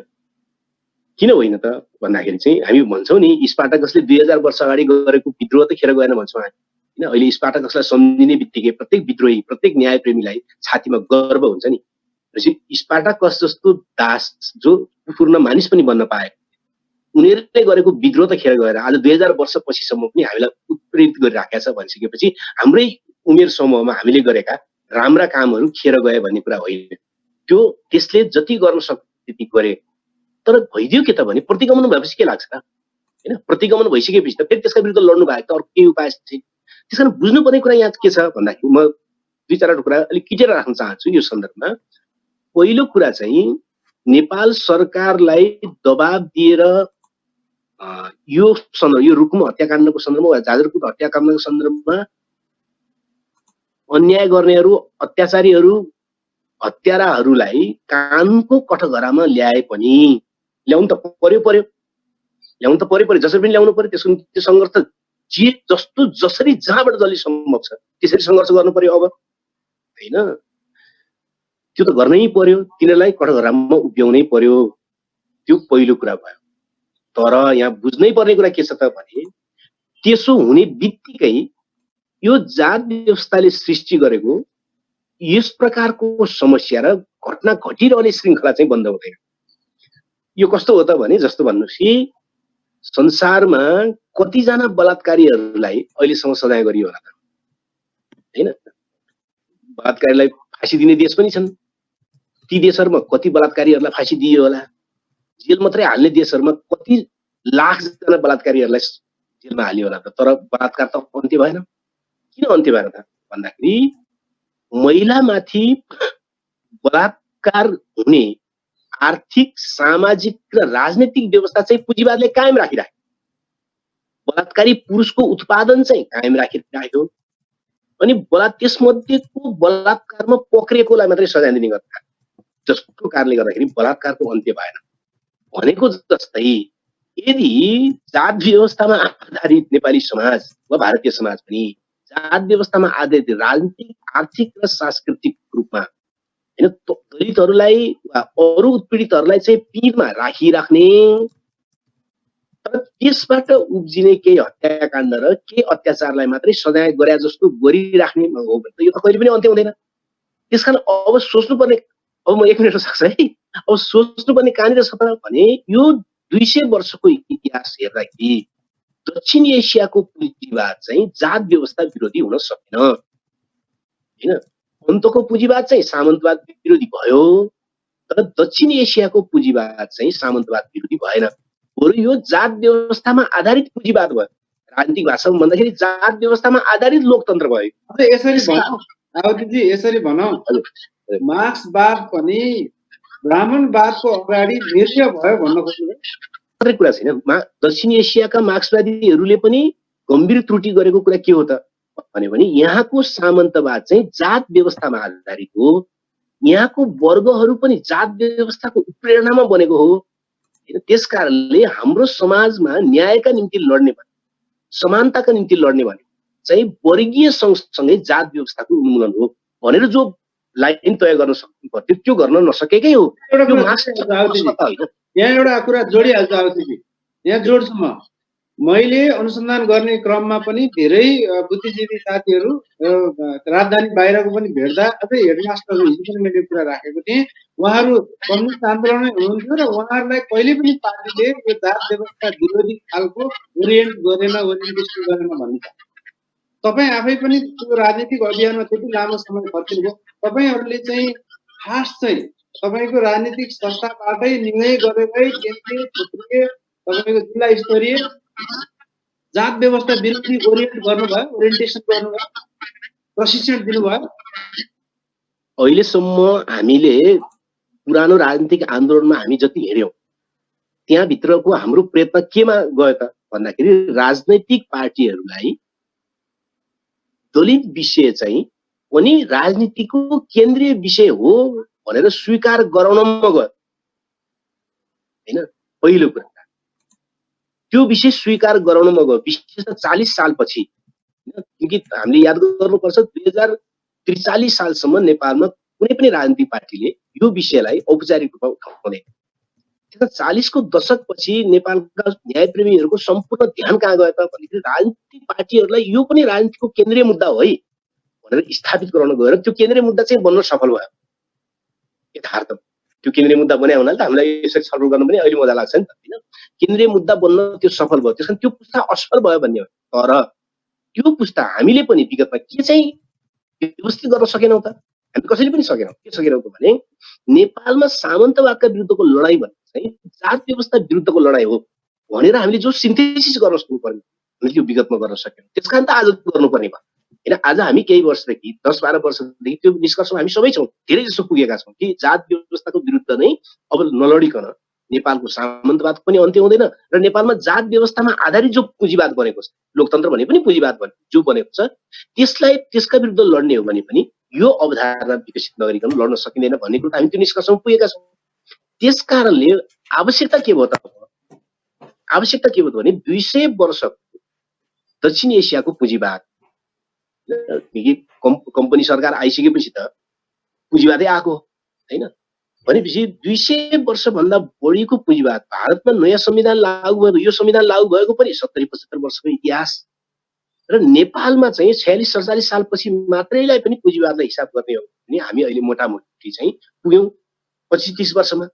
किन होइन त भन्दाखेरि चाहिँ हामी भन्छौँ नि स्पार्टाकसले 2000 वर्ष अगाडि गरेको विद्रोह त खेर गएन भन्छौँ हामी हैन। अहिले स्पार्टाकसलाई सम्झिने बित्तिकै प्रत्येक विद्रोही, प्रत्येक न्यायप्रेमीलाई छातीमा गर्व हुन्छ नि। स्पार्टाकस जस्तो दास जो पूर्ण मानिस पनि बन्न पाए, उनीहरूले गरेको विद्रोह त खेर गएर आज 2000 वर्ष पछिसम्म पनि हामीलाई उत्प्रेरित गरिराखेको छ भनिसकेपछि हाम्रै उमेर समूहमा हामीले गरेका राम्रा कामहरू खेर गए भन्ने कुरा होइन। त्यो त्यसले जति गर्न सक्छ त्यति गरे, तर भइदियो के त भने प्रतिगमन भएपछि के लाग्छ त हैन? प्रतिगमन भइसकेपछि त फेरि त्यसका विरुद्ध लड्नु बाहेक त अरू केही उपाय छैन। त्यसकारण बुझ्नुपर्ने कुरा यहाँ के छ भन्दाखेरि म दुई चारवटा कुरा अलिक किटेर राख्न चाहन्छु यो सन्दर्भमा। पहिलो कुरा चाहिँ नेपाल सरकारलाई दबाब दिएर यो रुकुम हत्याकाण्डको सन्दर्भमा वा जाजरकोट हत्याकाण्डको सन्दर्भमा अन्याय गर्नेहरू, अत्याचारीहरू, हत्याराहरूलाई कानुनको कठघरामा ल्याए पनि ल्याउनु त पर्यो जसरी पनि ल्याउनु पर्यो। त्यो सङ्घर्ष जसरी जहाँबाट जसले सम्भव छ त्यसरी सङ्घर्ष गर्नु पर्यो अब हैन। त्यो त गर्नै पर्यो, तिनीहरूलाई कठघराममा उभ्याउनै पर्यो। त्यो पहिलो कुरा भयो। तर यहाँ बुझ्नै पर्ने कुरा के छ त भने त्यसो हुने बित्तिकै यो जात व्यवस्थाले सृष्टि गरेको यस प्रकारको समस्या र घटना घटिरहने श्रृङ्खला चाहिँ बन्द हुँदैन। यो कस्तो हो त भने जस्तो भन्नुहोस् कि संसारमा कतिजना बलात्कारीहरूलाई अहिलेसम्म सजाय गरियो होला त, हैन? बलात्कारीलाई फाँसी दिने देश पनि छन्। ती देशहरूमा कति बलात्कारीहरूलाई फाँसी दियो होला? जेल मात्रै हाल्ने देशहरूमा कति लाखजना बलात्कारीहरूलाई जेलमा हालियो होला त, तर बलात्कार त अन्त्य भएन। किन अन्त्य भएन त भन्दाखेरि महिलामाथि बलात्कार हुने आर्थिक, सामाजिक र राजनीतिक व्यवस्था चाहिँ पुँजीवादले कायम राखिराख्यो। बलात्कारी पुरुषको उत्पादन चाहिँ कायम राखिराख्यो अनि त्यसमध्येको बलात्कारमा पक्रिएकोलाई मात्रै सजाय दिने गर्छ, जसको कारणले गर्दाखेरि बलात्कारको अन्त्य भएन। भनेको जस्तै यदि जात व्यवस्थामा आधारित नेपाली समाज वा भारतीय समाज पनि जात व्यवस्थामा आधारित राजनीतिक, आर्थिक र सांस्कृतिक रूपमा हैन दलितहरूलाई वा अरू उत्पीडितहरूलाई चाहिँ पिरमा राखिराख्ने, तर त्यसबाट उब्जिने केही हत्याकाण्ड र केही अत्याचारलाई मात्रै सजाय गरे जस्तो गरिराख्ने हो भने त यो त कहिले पनि अन्त्य हुँदैन। त्यसकारण अब सोच्नुपर्ने, अब म 1 मिनेट सक्छ है, अब सोच्नुपर्ने कहाँनिर छ त भने यो 200 वर्षको इतिहास हेर्दाखेरि दक्षिण एसियाको पुँजीवाद चाहिँ जात व्यवस्था विरोधी हुन सकेन, हैन? अन्तको पुँजीवाद चाहिँ सामन्तवाद विरोधी भयो, तर दक्षिण एसियाको पुँजीवाद चाहिँ सामन्तवाद विरोधी भएन। बरु यो जात व्यवस्थामा आधारित पुँजीवाद भयो। राजनीतिक भाषामा भन्दाखेरि जात व्यवस्थामा आधारित लोकतन्त्र भयो। अब यसरी भनौँ आवतीजी, यसरी भनौँ मार्क्सवाद पनि ब्राह्मणवादको अगाडि निर्णय भयो भन्न खोज्नु मात्रै कुरा छैन। दक्षिण एसियाका मार्क्सवादीहरूले पनि गम्भीर त्रुटि गरेको कुरा के हो त भने यहाँको सामन्तवाद चाहिँ जात व्यवस्थामा आधारित हो। यहाँको वर्गहरू पनि जात व्यवस्थाको उत्प्रेरणामा बनेको हो। त्यसकारणले हाम्रो समाजमा न्यायका निम्ति लड्ने भने, समानताका निम्ति लड्ने भने चाहिँ वर्गीय सँगसँगै जात व्यवस्थाको उन्मूलन हो भनेर जो लाइन तय गर्न सक्नु पर्थ्यो त्यो गर्न नसकेकै हो। यहाँ एउटा कुरा जोडिहाल्छु आवतीजी, यहाँ जोड्छु म। मैले अनुसन्धान गर्ने क्रममा पनि धेरै बुद्धिजीवी साथीहरू राजधानी बाहिरको पनि भेट्दा, अझै हेडमास्टरहरू हिजो पनि मैले कुरा राखेको थिएँ, उहाँहरू कम्युनिस्ट आन्दोलनमै हुनुहुन्थ्यो र उहाँहरूलाई कहिले पनि पार्टीले यो जात व्यवस्था विरोधी खालको ओरिएन्टेसन गरेन भन्छ। तपाईँ आफै पनि त्यो राजनीतिक अभियानमा त्यति लामो समय खर्चिनुभयो। तपाईँहरूले चाहिँ खास चाहिँ तपाईँको राजनीतिक संस्थाबाटै निर्णय गरेरै केन्द्रीय, क्षेत्रीय, तपाईँको जिल्ला स्तरीय जात व्यवस्था विरोधी ओरिएन्टेसन गर्नुभयो, प्रशिक्षण दिनुभयो। अहिलेसम्म हामीले पुरानो राजनीतिक आन्दोलनमा हामी जति हेर्यौं त्यहाँभित्रको हाम्रो प्रयत्न केमा गयो त भन्दाखेरि राजनैतिक पार्टीहरूलाई दलित विषय चाहिँ पनि राजनीतिको केन्द्रीय विषय हो भनेर स्वीकार गराउनमा गयो, हैन? पहिलो कुरा त्यो विषय स्वीकार गराउनमा गयो। विशेष 40 सालपछि, क्योंकि हामीले याद गर्नुपर्छ 2043 सालसम्म नेपालमा कुनै पनि राजनीतिक पार्टीले यो विषयलाई औपचारिक रूपमा उठाउँदैन। 40 को दशकपछि नेपालका न्यायप्रेमीहरूको सम्पूर्ण ध्यान कहाँ गयो त भन्दाखेरि राजनीतिक पार्टीहरूलाई यो पनि राजनीतिको केन्द्रीय मुद्दा हो है भनेर स्थापित गराउन गएर त्यो केन्द्रीय मुद्दा चाहिँ बन्न सफल भयो। यथार्थ त्यो केन्द्रीय मुद्दा बन्या हुनाले त हामीलाई यसरी छलफल गर्न पनि अहिले मजा लाग्छ नि त, हैन? केन्द्रीय मुद्दा बन्न त्यो सफल भयो। त्यसकारण त्यो पुस्ता असफल भयो भन्ने हो। तर त्यो पुस्ता हामीले पनि विगतमा के चाहिँ व्यवस्थित गर्न सकेनौं त? हामी कसैले पनि सकेनौं। के सकेनौं भने नेपालमा सामन्तवादका विरुद्धको लडाई भन्ने चाहिँ जात व्यवस्था विरुद्धको लडाई हो भनेर हामीले जो सिन्थेसिस गर्न सक्नुपर्ने हामीले त्यो विगतमा गर्न सकेनौं। त्यसकारण त आज गर्नुपर्ने भयो, हैन? आज हामी केही वर्षदेखि 10-12 वर्षदेखि त्यो निष्कर्षमा हामी सबै छौं, धेरै जसो पुगेका छौं कि जात व्यवस्थाको विरुद्ध नै अब नलडिकन नेपालको सामन्तवाद पनि अन्त्य हुँदैन र नेपालमा जात व्यवस्थामा आधारित जो पुँजीवाद बनेको छ, लोकतन्त्र भने पनि पुँजीवाद भने जो बनेको छ, त्यसलाई त्यसका विरुद्ध लड्ने हो भने पनि यो अवधारणा विकसित नगरिकन लड्न सकिँदैन भन्ने कुरा हामी त्यो निष्कर्षमा पुगेका छौं। त्यसकारणले आवश्यकता के भयो त? आवश्यकता के भयो भने 200 वर्षको दक्षिण एसियाको पुँजीवाद, कम्पनी सरकार आइसकेपछि त पुँजीवादै आएको हैन? भनेपछि 200 वर्षभन्दा बढीको पुँजीवाद, भारतमा नयाँ संविधान लागू भएको, यो संविधान लागू भएको पनि 70-75 वर्षको इतिहास, र नेपालमा चाहिँ 46-47 सालपछि मात्रैलाई पनि पुँजीवादलाई हिसाब गर्ने हो भने हामी अहिले मोटामोटी चाहिँ पुग्यौं 25-30 वर्षमा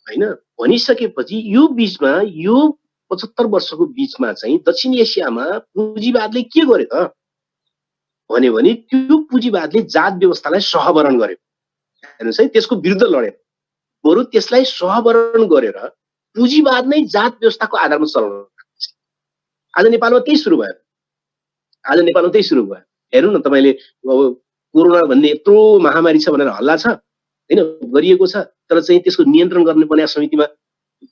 हैन। भनिसकेपछि यो बीचमा यो 75 वर्षको बीचमा चाहिँ दक्षिण एसियामा पुँजीवादले के गर्यो त भन्यो भने त्यो पुँजीवादले जात व्यवस्थालाई सहभरण गर्यो। हेर्नुस् है, त्यसको विरुद्ध लड्यो। बरु त्यसलाई सहभरण गरेर पुँजीवाद नै जात व्यवस्थाको आधारमा चलाउनु। आज नेपालमा त्यही सुरु भयो। हेर्नु न तपाईले अब कोरोना भन्ने यत्रो महामारी छ भनेर हल्ला छ हैन, गरिएको छ, तर चाहिँ त्यसको नियन्त्रण गर्ने बनाए समितिमा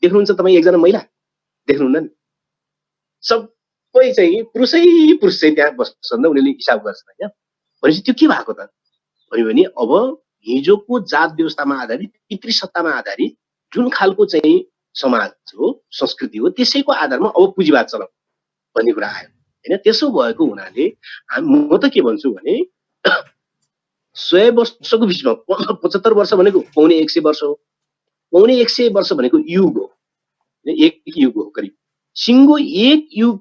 देख्नुहुन्छ तपाईँ एकजना महिला देख्नुहुन्न नि। सबै चाहिँ पुरुष चाहिँ त्यहाँ बस्छन्, उनीहरूले हिसाब गर्छन् हैन। भनेपछि त्यो के भएको त भन्यो भने अब हिजोको जात व्यवस्थामा आधारित पितृ सत्तामा आधारित जुन खालको चाहिँ समाज हो, संस्कृति हो, त्यसैको आधारमा अब पुँजीवाद चलाउ भन्ने कुरा आयो हैन। त्यसो भएको हुनाले म त के भन्छु भने 100 वर्षको बीचमा 75 वर्ष भनेको पौने 100 वर्ष हो। पौने 100 वर्ष भनेको युग हो, एक युग हो करिब। सिङ्गो एक युग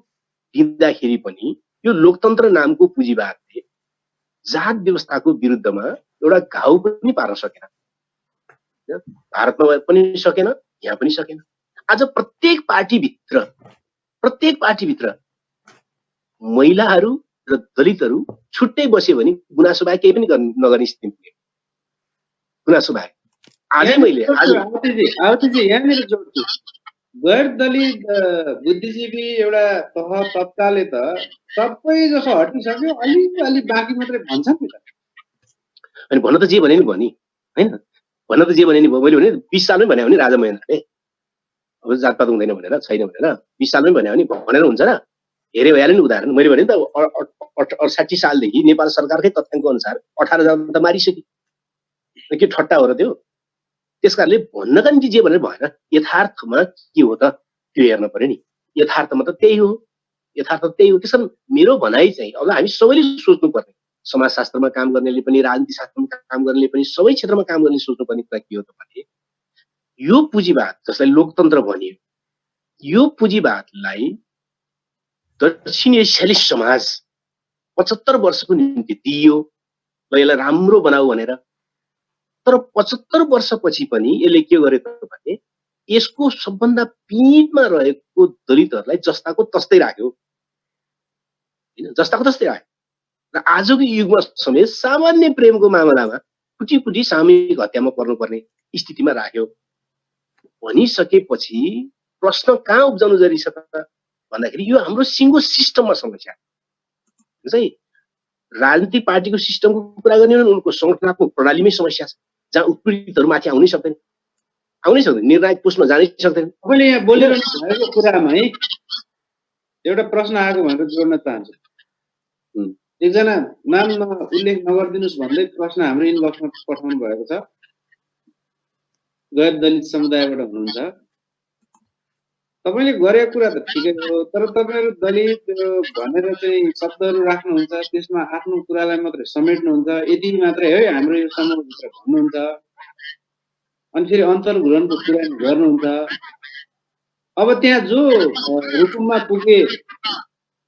दिँदाखेरि पनि यो लोकतन्त्र नामको पुँजीवादले जात व्यवस्थाको विरुद्धमा एउटा घाउ पनि पार्न सकेन। भारतमा पनि सकेन, यहाँ पनि सकेन। आज प्रत्येक पार्टीभित्र महिलाहरू र दलितहरू छुट्टै बस्यो भने गुनासो बाहेक केही पनि नगर्ने स्थिति पुग्यो। गुनासो बाहेक आजै मैले यहाँनिर जोड्छु, गैर दलित बुद्धिजीवी एउटा तह तत्कालले त सबै जसो हटिसक्यो, अलि बाँकी मात्रै भन्छन् नि त। अनि भन्न त जे भने नि भनी हैन, भन्न त जे भने नि भयो। मैले भने 20 सालमै भने भने राजा महेन्द्रले अब जातपात हुँदैन भनेर, छैन भनेर 20 सालमै भने भने भनेर हुन्छ र? हेरे भइहाल्यो नि उदाहरण। मैले भने त 68 सालदेखि नेपाल सरकारकै तथ्याङ्क अनुसार 18,000 त मारिसक्यो। के ठट्टा हो र त्यो? त्यसकारणले भन्नका निम्ति जे भनेर भएन, यथार्थमा के हो त त्यो हेर्न पर्यो नि। यथार्थमा त त्यही हो, त्यसकारण मेरो भनाइ चाहिँ अब हामी सबैले सोच्नु पर्ने, समाजशास्त्रमा काम गर्नेले पनि, राजनीति शास्त्रमा काम गर्नेले पनि, सबै क्षेत्रमा काम गर्ने सोच्नुपर्ने कुरा के हो त भने यो पुँजीवाद जसलाई लोकतन्त्र भनियो, यो पुँजीवादलाई दक्षिण एसियाली समाज 75 वर्षको निम्ति दिइयो र यसलाई राम्रो बनाऊ भनेर। तर 75 वर्षपछि पनि यसले के गर्यो त भने यसको सबभन्दा पीडमा रहेको दलितहरूलाई जस्ताको तस्तै राख्यो हैन, जस्ताको तस्तै राख्यो। र आजको युगमा समेत सामान्य प्रेमको मामलामा कुटी सामूहिक हत्यामा पर्नुपर्ने स्थितिमा राख्यो। भनिसकेपछि प्रश्न कहाँ उब्जाउनु जरुरी छ त भन्दाखेरि यो हाम्रो सिङ्गो सिस्टममा समस्या है। राजनीतिक पार्टीको सिस्टमको कुरा गर्ने हो भने उनको संगठनात्मक प्रणालीमै समस्या छ, जहाँ उत्पीडितहरू माथि आउनै सक्दैन, निर्णायक पोस्टमा जानै सक्दैन। तपाईँले यहाँ बोलिरहनु भएको कुरामा है एउटा प्रश्न आएको भनेर जोड्न चाहन्छु। एकजना नाम उल्लेख नगरिदिनुहोस् भन्दै प्रश्न हाम्रो इनबक्समा पठाउनु भएको छ। गैर दलित समुदायबाट हुनुहुन्छ। तपाईँले गरेको कुरा त ठिकै हो, तर तपाईँहरू दलित भनेर चाहिँ शब्दहरू राख्नुहुन्छ, त्यसमा आफ्नो कुरालाई मात्रै समेट्नुहुन्छ, यति मात्रै है हाम्रो यो समूहभित्र भन्नुहुन्छ, अनि फेरि अन्तर्ग्रहणको कुरा गर्नुहुन्छ। अब त्यहाँ जो हुकुममा पुगे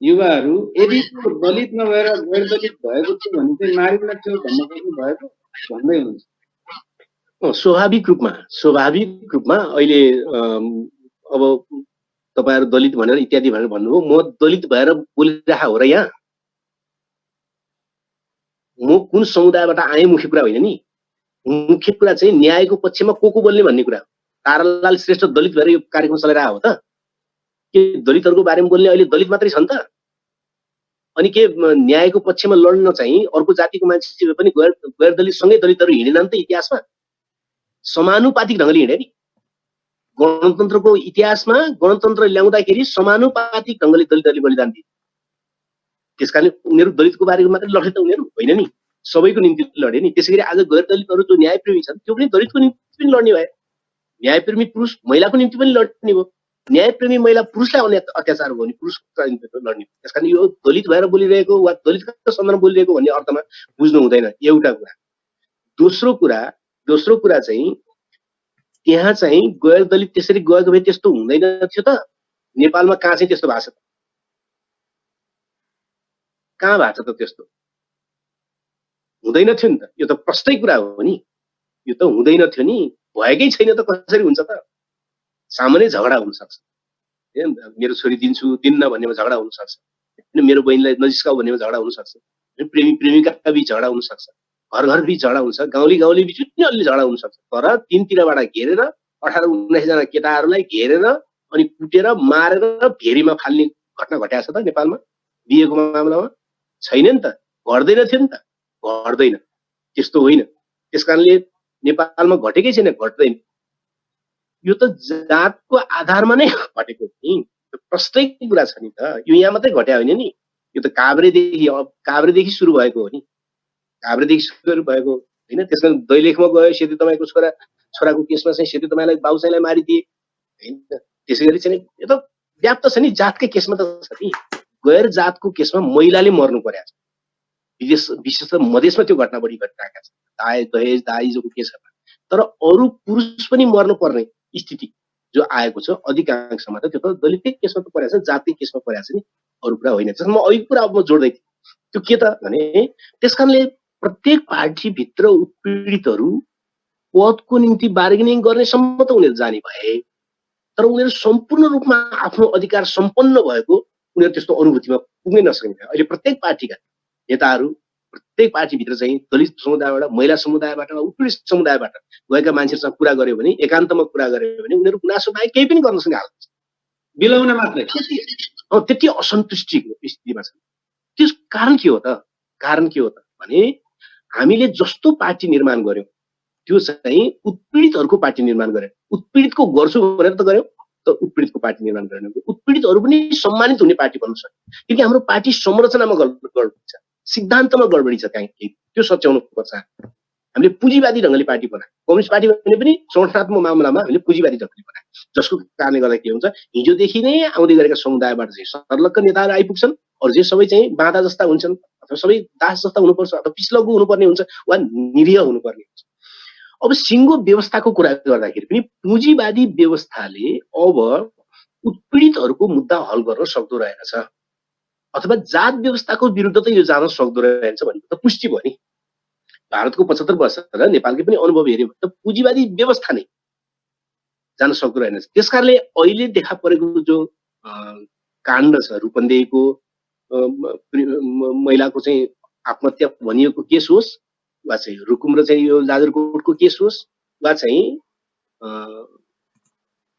युवाहरू यदि दलित नभएर गैर दलित भएको थियो भने चाहिँ मारिन थियो भन्न खोज्नु भएको भन्दै हुनुहुन्छ। स्वाभाविक रूपमा अहिले अब तपाईहरु दलित भनेर इत्यादि भनेर भन्नुभयो, म दलित भएर बोलिरहेको हो र यहाँ? म कुन समुदायबाट आए मुख्य कुरा होइन नि, मुख्य कुरा चाहिँ न्यायको पक्षमा को बोल्ने भन्ने कुरा हो। तारालाल श्रेष्ठ दलित भएर यो कार्यक्रम चलाइरहेको हो त? के दलितहरूको बारेमा बोल्ने अहिले दलित मात्रै छन् त? अनि के न्यायको पक्षमा लड्न चाहिँ अर्को जातिको मान्छे पनि गैर दलितसँगै दलितहरू हिँडेनन् त इतिहासमा? समानुपातिक ढङ्गले हिँडे नि। गणतन्त्रको इतिहासमा गणतन्त्र ल्याउँदाखेरि समानुपातिक ढङ्गले दलितहरूले बलिदान दिए। त्यसकारणले उनीहरू दलितको बारेमा मात्रै लडे त उनीहरू होइन नि, सबैको निम्ति लडे नि। त्यसैगरी आज गैर दलितहरू जो न्यायप्रेमी छन् त्यो पनि दलितको निम्ति पनि लड्ने भए। न्यायप्रेमी पुरुष महिलाको निम्ति पनि लड्ने भयो। न्यायप्रेमी महिला पुरुषलाई आउने अत्याचार भयो भने पुरुषको निम्ति लड्ने। त्यसकारण यो दलित भएर बोलिरहेको वा दलितको सन्दर्भमा बोलिरहेको भन्ने अर्थमा बुझ्नु हुँदैन, एउटा कुरा। दोस्रो कुरा चाहिँ त्यहाँ चाहिँ गैर दलित त्यसरी गएको भए त्यस्तो हुँदैन थियो त? नेपालमा कहाँ चाहिँ त्यस्तो भएको छ? कहाँ भएको छ त त्यस्तो? हुँदैन थियो नि त। यो त प्रष्टै कुरा हो नि, यो त हुँदैन थियो नि, भएकै छैन त कसरी हुन्छ त? सामान्य झगडा हुन सक्छ, मेरो छोरी दिन्छु दिन्न भन्नेमा झगडा हुन सक्छ, मेरो बहिनीलाई नजिस्काऊ भन्नेमा झगडा हुन सक्छ, प्रेमी प्रेमिका बीच झगडा हुन सक्छ, घर घर बीच झगडा हुन्छ, गाउँले बीच पनि अलि झगडा हुन सक्छ। तर तीनतिरबाट घेरेर 18-19 जना केटाहरूलाई घेरेर अनि कुटेर मारेर भेरीमा फाल्ने घटना घटेको छ त नेपालमा बिहेको मामलामा? छैन नि त, घट्दैन थियो नि त, घट्दैन, त्यस्तो होइन। त्यसकारणले नेपालमा घटेकै छैन, घट्दैन। यो त जातको आधारमा नै घटेको नि, प्रष्टै कुरा छ नि त। यो यहाँ मात्रै घट्या होइन नि, यो त काभ्रेदेखि सुरु भएको हो नि, काभ्रेदेखि सुरु भएको होइन। त्यसमा दैलेखमा गयो सेती तपाईँको छोराको केसमा चाहिँ सेती तपाईँलाई बाउ चाहिँलाई मारिदिए होइन। त्यसै गरी चाहिँ यो त व्याप्त छ नि, जातकै केसमा त छ नि। गैर जातको केसमा महिलाले मर्नु परेको छ, विशेष त मधेसमा त्यो घटना बढी घटिरहेका छन्, दहेज दाइजोको केसमा। तर अरू पुरुष पनि मर्नु पर्ने स्थिति जो आएको छ अधिकांशमा त त्यो त दलितकै केसमा त परेको छ, जातकै केसमा परेको छ नि, अरू कुरा होइन। त्यसमा म अघिको कुरा अब म जोड्दै थिएँ, त्यो के त भने त्यसकारणले प्रत्येक पार्टीभित्र उत्पीडितहरू पदको निम्ति बार्गेनिङ गर्नेसम्म त उनीहरू जाने भए, तर उनीहरू सम्पूर्ण रूपमा आफ्नो अधिकार सम्पन्न भएको उनीहरू त्यस्तो अनुभूतिमा पुग्नै नसक्ने। अहिले प्रत्येक पार्टीका नेताहरू प्रत्येक पार्टीभित्र चाहिँ दलित समुदायबाट, महिला समुदायबाट, उत्पीडित समुदायबाट गएका मान्छेहरूसँग कुरा गर्यो भने, एकान्तमा कुरा गर्यो भने उनीहरू गुनासो बाहेक केही पनि गर्न सक्ने हालत छ, बिलाउन मात्रै। त्यति असन्तुष्टिको स्थितिमा छ। त्यस कारण के हो त? कारण के हो त भने हामीले जस्तो पार्टी निर्माण गर्यौं त्यो चाहिँ उत्पीडितहरूको पार्टी निर्माण गर्यौं। उत्पीडितको गर्छु भनेर त गर्यौं, त उत्पीडितको पार्टी निर्माण गर्यौं। उत्पीडितहरू पनि सम्मानित हुने पार्टी बन्न सक्यो, किनकि हाम्रो पार्टी संरचनामा गडबडी छ, सिद्धान्तमा गडबडी छ, कहीँ त्यो सच्याउनु पर्छ। हामीले पुँजीवादी ढङ्गले पार्टी बनायौँ, कम्युनिस्ट पार्टी भने पनि संगठनात्मक मामलामा हामीले पुँजीवादी ढङ्गले बनायौँ, जसको कारणले गर्दा के हुन्छ, हिजोदेखि नै आउँदै गरेका समुदायबाट चाहिँ सर्लक्क नेताहरू आइपुग्छन्, अरू चाहिँ सबै चाहिँ बाँधा जस्ता हुन्छन्, अथवा सबै दास जस्ता हुनुपर्छ, अथवा पिछलग्गु हुनुपर्ने हुन्छ, वा निरीह हुनुपर्ने हुन्छ। अब सिङ्गो व्यवस्थाको कुरा गर्दाखेरि पनि पुँजीवादी व्यवस्थाले अब उत्पीडितहरूको मुद्दा हल गर्न सक्दो रहेछ, अथवा जात व्यवस्थाको विरुद्ध त यो जान सक्दो रहेछ भन्ने त पुष्टि भयो नि। भारतको 75 वर्ष र नेपालकै पनि अनुभव हेऱ्यो भने त पुँजीवादी व्यवस्था नै जान सक्दो रहेछ। त्यसकारणले अहिले देखा परेको जो काण्ड छ, रूपन्देहीको महिलाको चाहिँ आत्महत्या भनिएको केस होस्, वा चाहिँ रुकुम र चाहिँ यो जाजरकोटको केस होस्, वा चाहिँ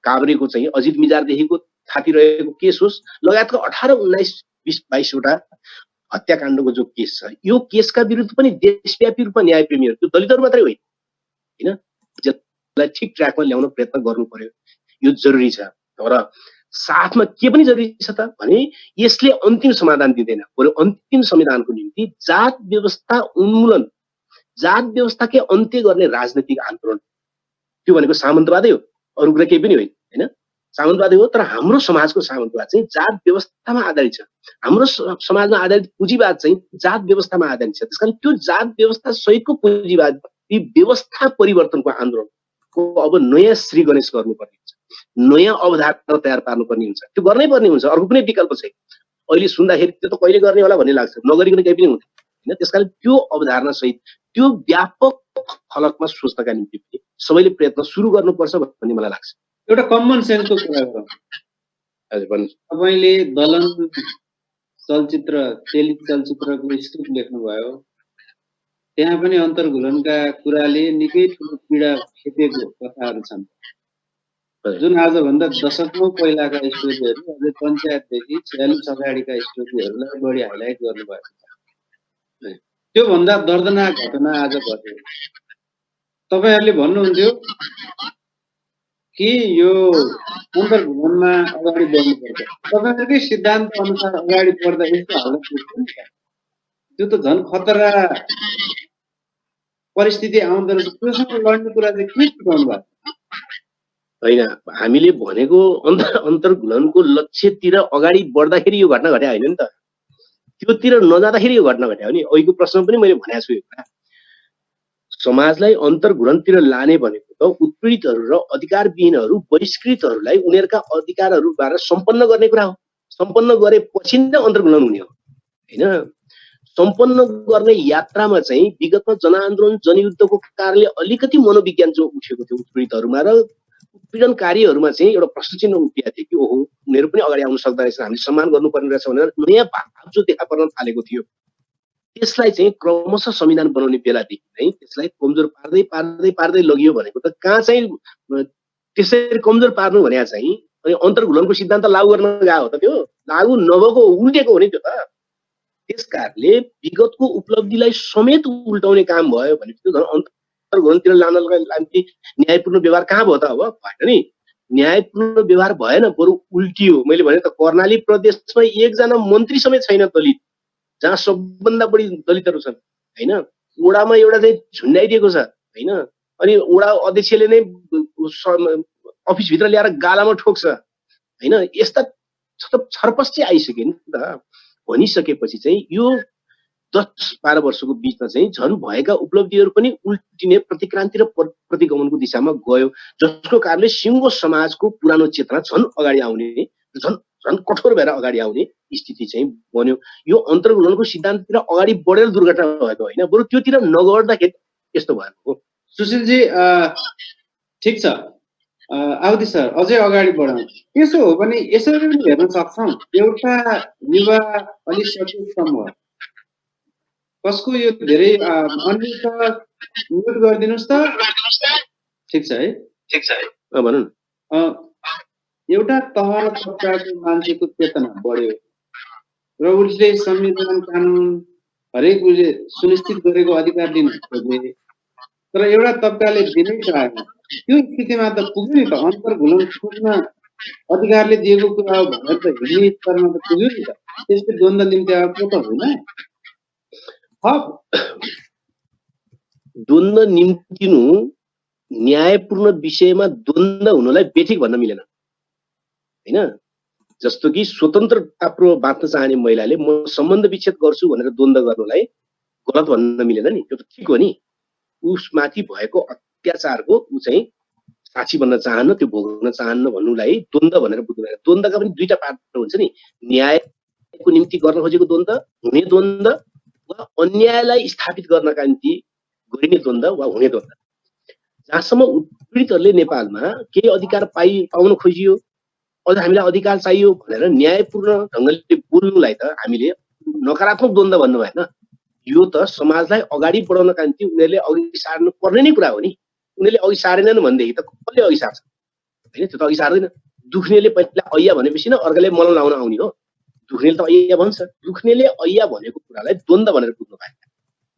काभ्रेको चाहिँ अजित मिजारदेखिको थाती रहेको केस होस्, लगायतका 18, 19, 20, 22 वटा हत्याकाण्डको जो केस छ, यो केसका विरुद्ध पनि देशव्यापी रूपमा न्यायप्रेमीहरू, त्यो दलितहरू मात्रै होइन, जसलाई ठिक ट्र्याकमा ल्याउन प्रयत्न गर्नु पर्यो, यो जरुरी छ। तर साथमा के पनि जरुरी छ त भने यसले अन्तिम समाधान दिँदैन, बरु अन्तिम संविधानको निम्ति जात व्यवस्था उन्मूलन, जात व्यवस्थाकै अन्त्य गर्ने राजनीतिक आन्दोलन, त्यो भनेको सामन्तवादै हो, अरू कुरा केही पनि होइन, होइन, सामन्तवादी हो। तर हाम्रो समाजको सामन्तवाद चाहिँ जात व्यवस्थामा आधारित छ, हाम्रो समाजमा आधारित पुँजीवाद चाहिँ जात व्यवस्थामा आधारित छ। त्यसकारण त्यो जात व्यवस्था सहितको पुँजीवाद व्यवस्था परिवर्तनको आन्दोलनको अब नयाँ श्री गणेश गर्नुपर्ने हुन्छ, नयाँ अवधारणा तयार पार्नुपर्ने हुन्छ, त्यो गर्नै पर्ने हुन्छ, अर्को कुनै विकल्प छैन। अहिले सुन्दाखेरि त्यो त कहिले गर्ने होला भन्ने लाग्छ, नगरिकन केही पनि हुँदैन, होइन। त्यसकारण त्यो अवधारणा सहित त्यो व्यापक फलकमा सोच्नका निम्ति सबैले प्रयत्न सुरु गर्नुपर्छ भन्ने मलाई लाग्छ। एउटा कमन सेन्सको कुरा गरौँ। हजुर भन्नु। तपाईले दलन चलचित्र, चलचित्रको स्क्रिप्ट लेख्नुभयो, त्यहाँ पनि अन्तर्घुलनका कुराले निकै ठुलो पीडा खेपेको कथाहरू छन्, जुन आजभन्दा दशकौं पहिलाका स्टोरीहरू अझै पञ्चायतदेखि 46 अगाडिका स्टोरीहरूलाई बढी हाइलाइट गर्नुभएको छ। त्योभन्दा दर्दनाक घटना आज घट्यो। तपाईहरूले भन्नुहुन्थ्यो कि यो अन्तर्घुलनमा अगाडि बढ्नुपर्छ, तपाईहरुकै सिद्धान्त अनुसार अगाडि बढ्दा यस्तो हालत पुग्छ नि त, त्यो त झन् खतरा परिस्थिति आउँदो रहेछ। त्योसँग लड्ने कुरा चाहिँ के सिकाउनु भएको होइन? हामीले भनेको अन्तर्घुलनको लक्ष्यतिर अगाडि बढ्दाखेरि यो घटना घट्या होइन नि त, त्योतिर नजाँदाखेरि यो घटना घट्या हो नि। अहिलेको प्रश्न पनि मैले भनेको छु, यो कुरा समाजलाई अन्तर्घुलनतिर लाने भनेको त उत्पीडितहरू र अधिकारविहीनहरू, बहिष्कृतहरूलाई उनीहरूका अधिकारहरूद्वारा सम्पन्न गर्ने कुरा हो। सम्पन्न गरेपछि नै अन्तर्घुलन हुने हो, होइन? सम्पन्न गर्ने यात्रामा चाहिँ विगतमा जनआन्दोलन जनयुद्धको कारणले अलिकति मनोविज्ञान जो उठेको थियो उत्पीडितहरूमा र उत्पीडनकारीहरूमा चाहिँ एउटा प्रश्न चिन्ह उठिएको थियो कि ओहो उनीहरू पनि अगाडि आउन सक्दो रहेछ, हामीले सम्मान गर्नुपर्ने रहेछ भनेर नयाँ भाव जो देखा पर्न थालेको थियो। त्यसलाई चाहिँ क्रमशः संविधान बनाउने बेलादेखि नै त्यसलाई कमजोर पार्दै पार्दै पार्दै लगियो भनेको त कहाँ चाहिँ त्यसरी कमजोर पार्नु भने चाहिँ अनि अन्तर्घुलनको सिद्धान्त लागू गर्न गएको हो त, त्यो लागू नभएको उल्टेको हो नि त्यो त। त्यस कारणले विगतको उपलब्धिलाई समेत उल्टाउने काम भयो भने अन्तर्घुलनतिर लानका लागि न्यायपूर्ण व्यवहार कहाँ भयो त? अब भएन नि, न्यायपूर्ण व्यवहार भएन, बरु उल्टियो। मैले भने त कर्णाली प्रदेशमा एकजना मन्त्री समेत छैन दलित, जहाँ सबभन्दा बढी दलितहरू छन् हैन। वडामा एउटा चाहिँ झुन्डाइदिएको छ हैन, अनि वडा अध्यक्षले नै अफिसभित्र ल्याएर गालामा ठोक्छ हैन। यस्ता छरपष्टि आइसक्यो नि त। भनिसकेपछि चाहिँ यो 10-12 वर्षको बिचमा चाहिँ झन् भएका उपलब्धिहरू पनि उल्टिने प्रतिक्रान्ति र प्रतिगमनको दिशामा गयो, जसको कारणले सिङ्गो समाजको पुरानो चेतना झन् अगाडि आउने, झन् कठोर भएर अगाडि आउने स्थिति चाहिँ बन्यो। यो अन्तर्घुलनको सिद्धान्ततिर अगाडि बढेर दुर्घटना भएको होइन, बरु त्योतिर नगर्दाखेरि यस्तो भएको हो। सुशीलजी ठिक छ, आउदी सर अझै अगाडि बढाउँ। त्यसो हो भने यसरी पनि हेर्न सक्छौँ, एउटा युवा अलिक सचेत समूह कसको यो धेरै अनुरोध म्युट गरिदिनुहोस् त। ठिक छ है, ठिक छ है, भनौँ न। एउटा तह र तबकाको मान्छेको चेतना बढ्यो र उसले संविधान कानुन हरेक उसले सुनिश्चित गरेको अधिकार दिन खोजे, तर एउटा तबकाले दिनै चाहेन। त्यो स्थितिमा त पुग्यो नि त, अन्तर्घुलन खोज्न अधिकारले दिएको कुरा हो भनेर त हिँड्ने स्तरमा त पुग्यो नि त। त्यसको द्वन्द्व निम्ति आएको त होइन। द्वन्द्व निम्तिनु न्यायपूर्ण विषयमा द्वन्द्व हुनलाई बेठिक भन्न मिलेन हैन। जस्तो कि स्वतन्त्रतापूर्वक बाँच्न चाहने महिलाले म सम्बन्ध विच्छेद गर्छु भनेर द्वन्द्व गर्नलाई गलत भन्न मिलेन नि, त्यो त ठिक हो नि। उसमाथि भएको अत्याचारको ऊ चाहिँ साक्षी बन्न चाहन्न, त्यो भोग्न चाहन्न भन्नुलाई द्वन्द्व भनेर बुझ्दैन। द्वन्द्वका पनि दुईटा पाटो हुन्छ नि, न्यायको निम्ति गर्न खोजेको द्वन्द्व, हुने द्वन्द्व, वा अन्यायलाई स्थापित गर्नका निम्ति गरिने द्वन्द्व वा हुने द्वन्द्व। जहाँसम्म उत्पीडितहरूले नेपालमा केही अधिकार पाउन खोजियो, अझ हामीलाई अधिकार चाहियो भनेर न्यायपूर्ण ढङ्गले बोल्नुलाई त हामीले नकारात्मक द्वन्द्व भन्नु भएन। यो त समाजलाई अगाडि बढाउनका निम्ति उनीहरूले अघि सार्नु पर्ने नै कुरा हो नि। उनीहरूले अघि सारेनन् भनेदेखि त कसले अघि सार्छ होइन? त्यो त अघि सार्दैन। दुख्नेले पहिला ऐया भनेपछि न अर्काले मलम लाउन आउने हो। दुख्नेले त ऐया भन्छ, दुख्नेले ऐया भनेको कुरालाई द्वन्द्व भनेर बुझ्नु भएन,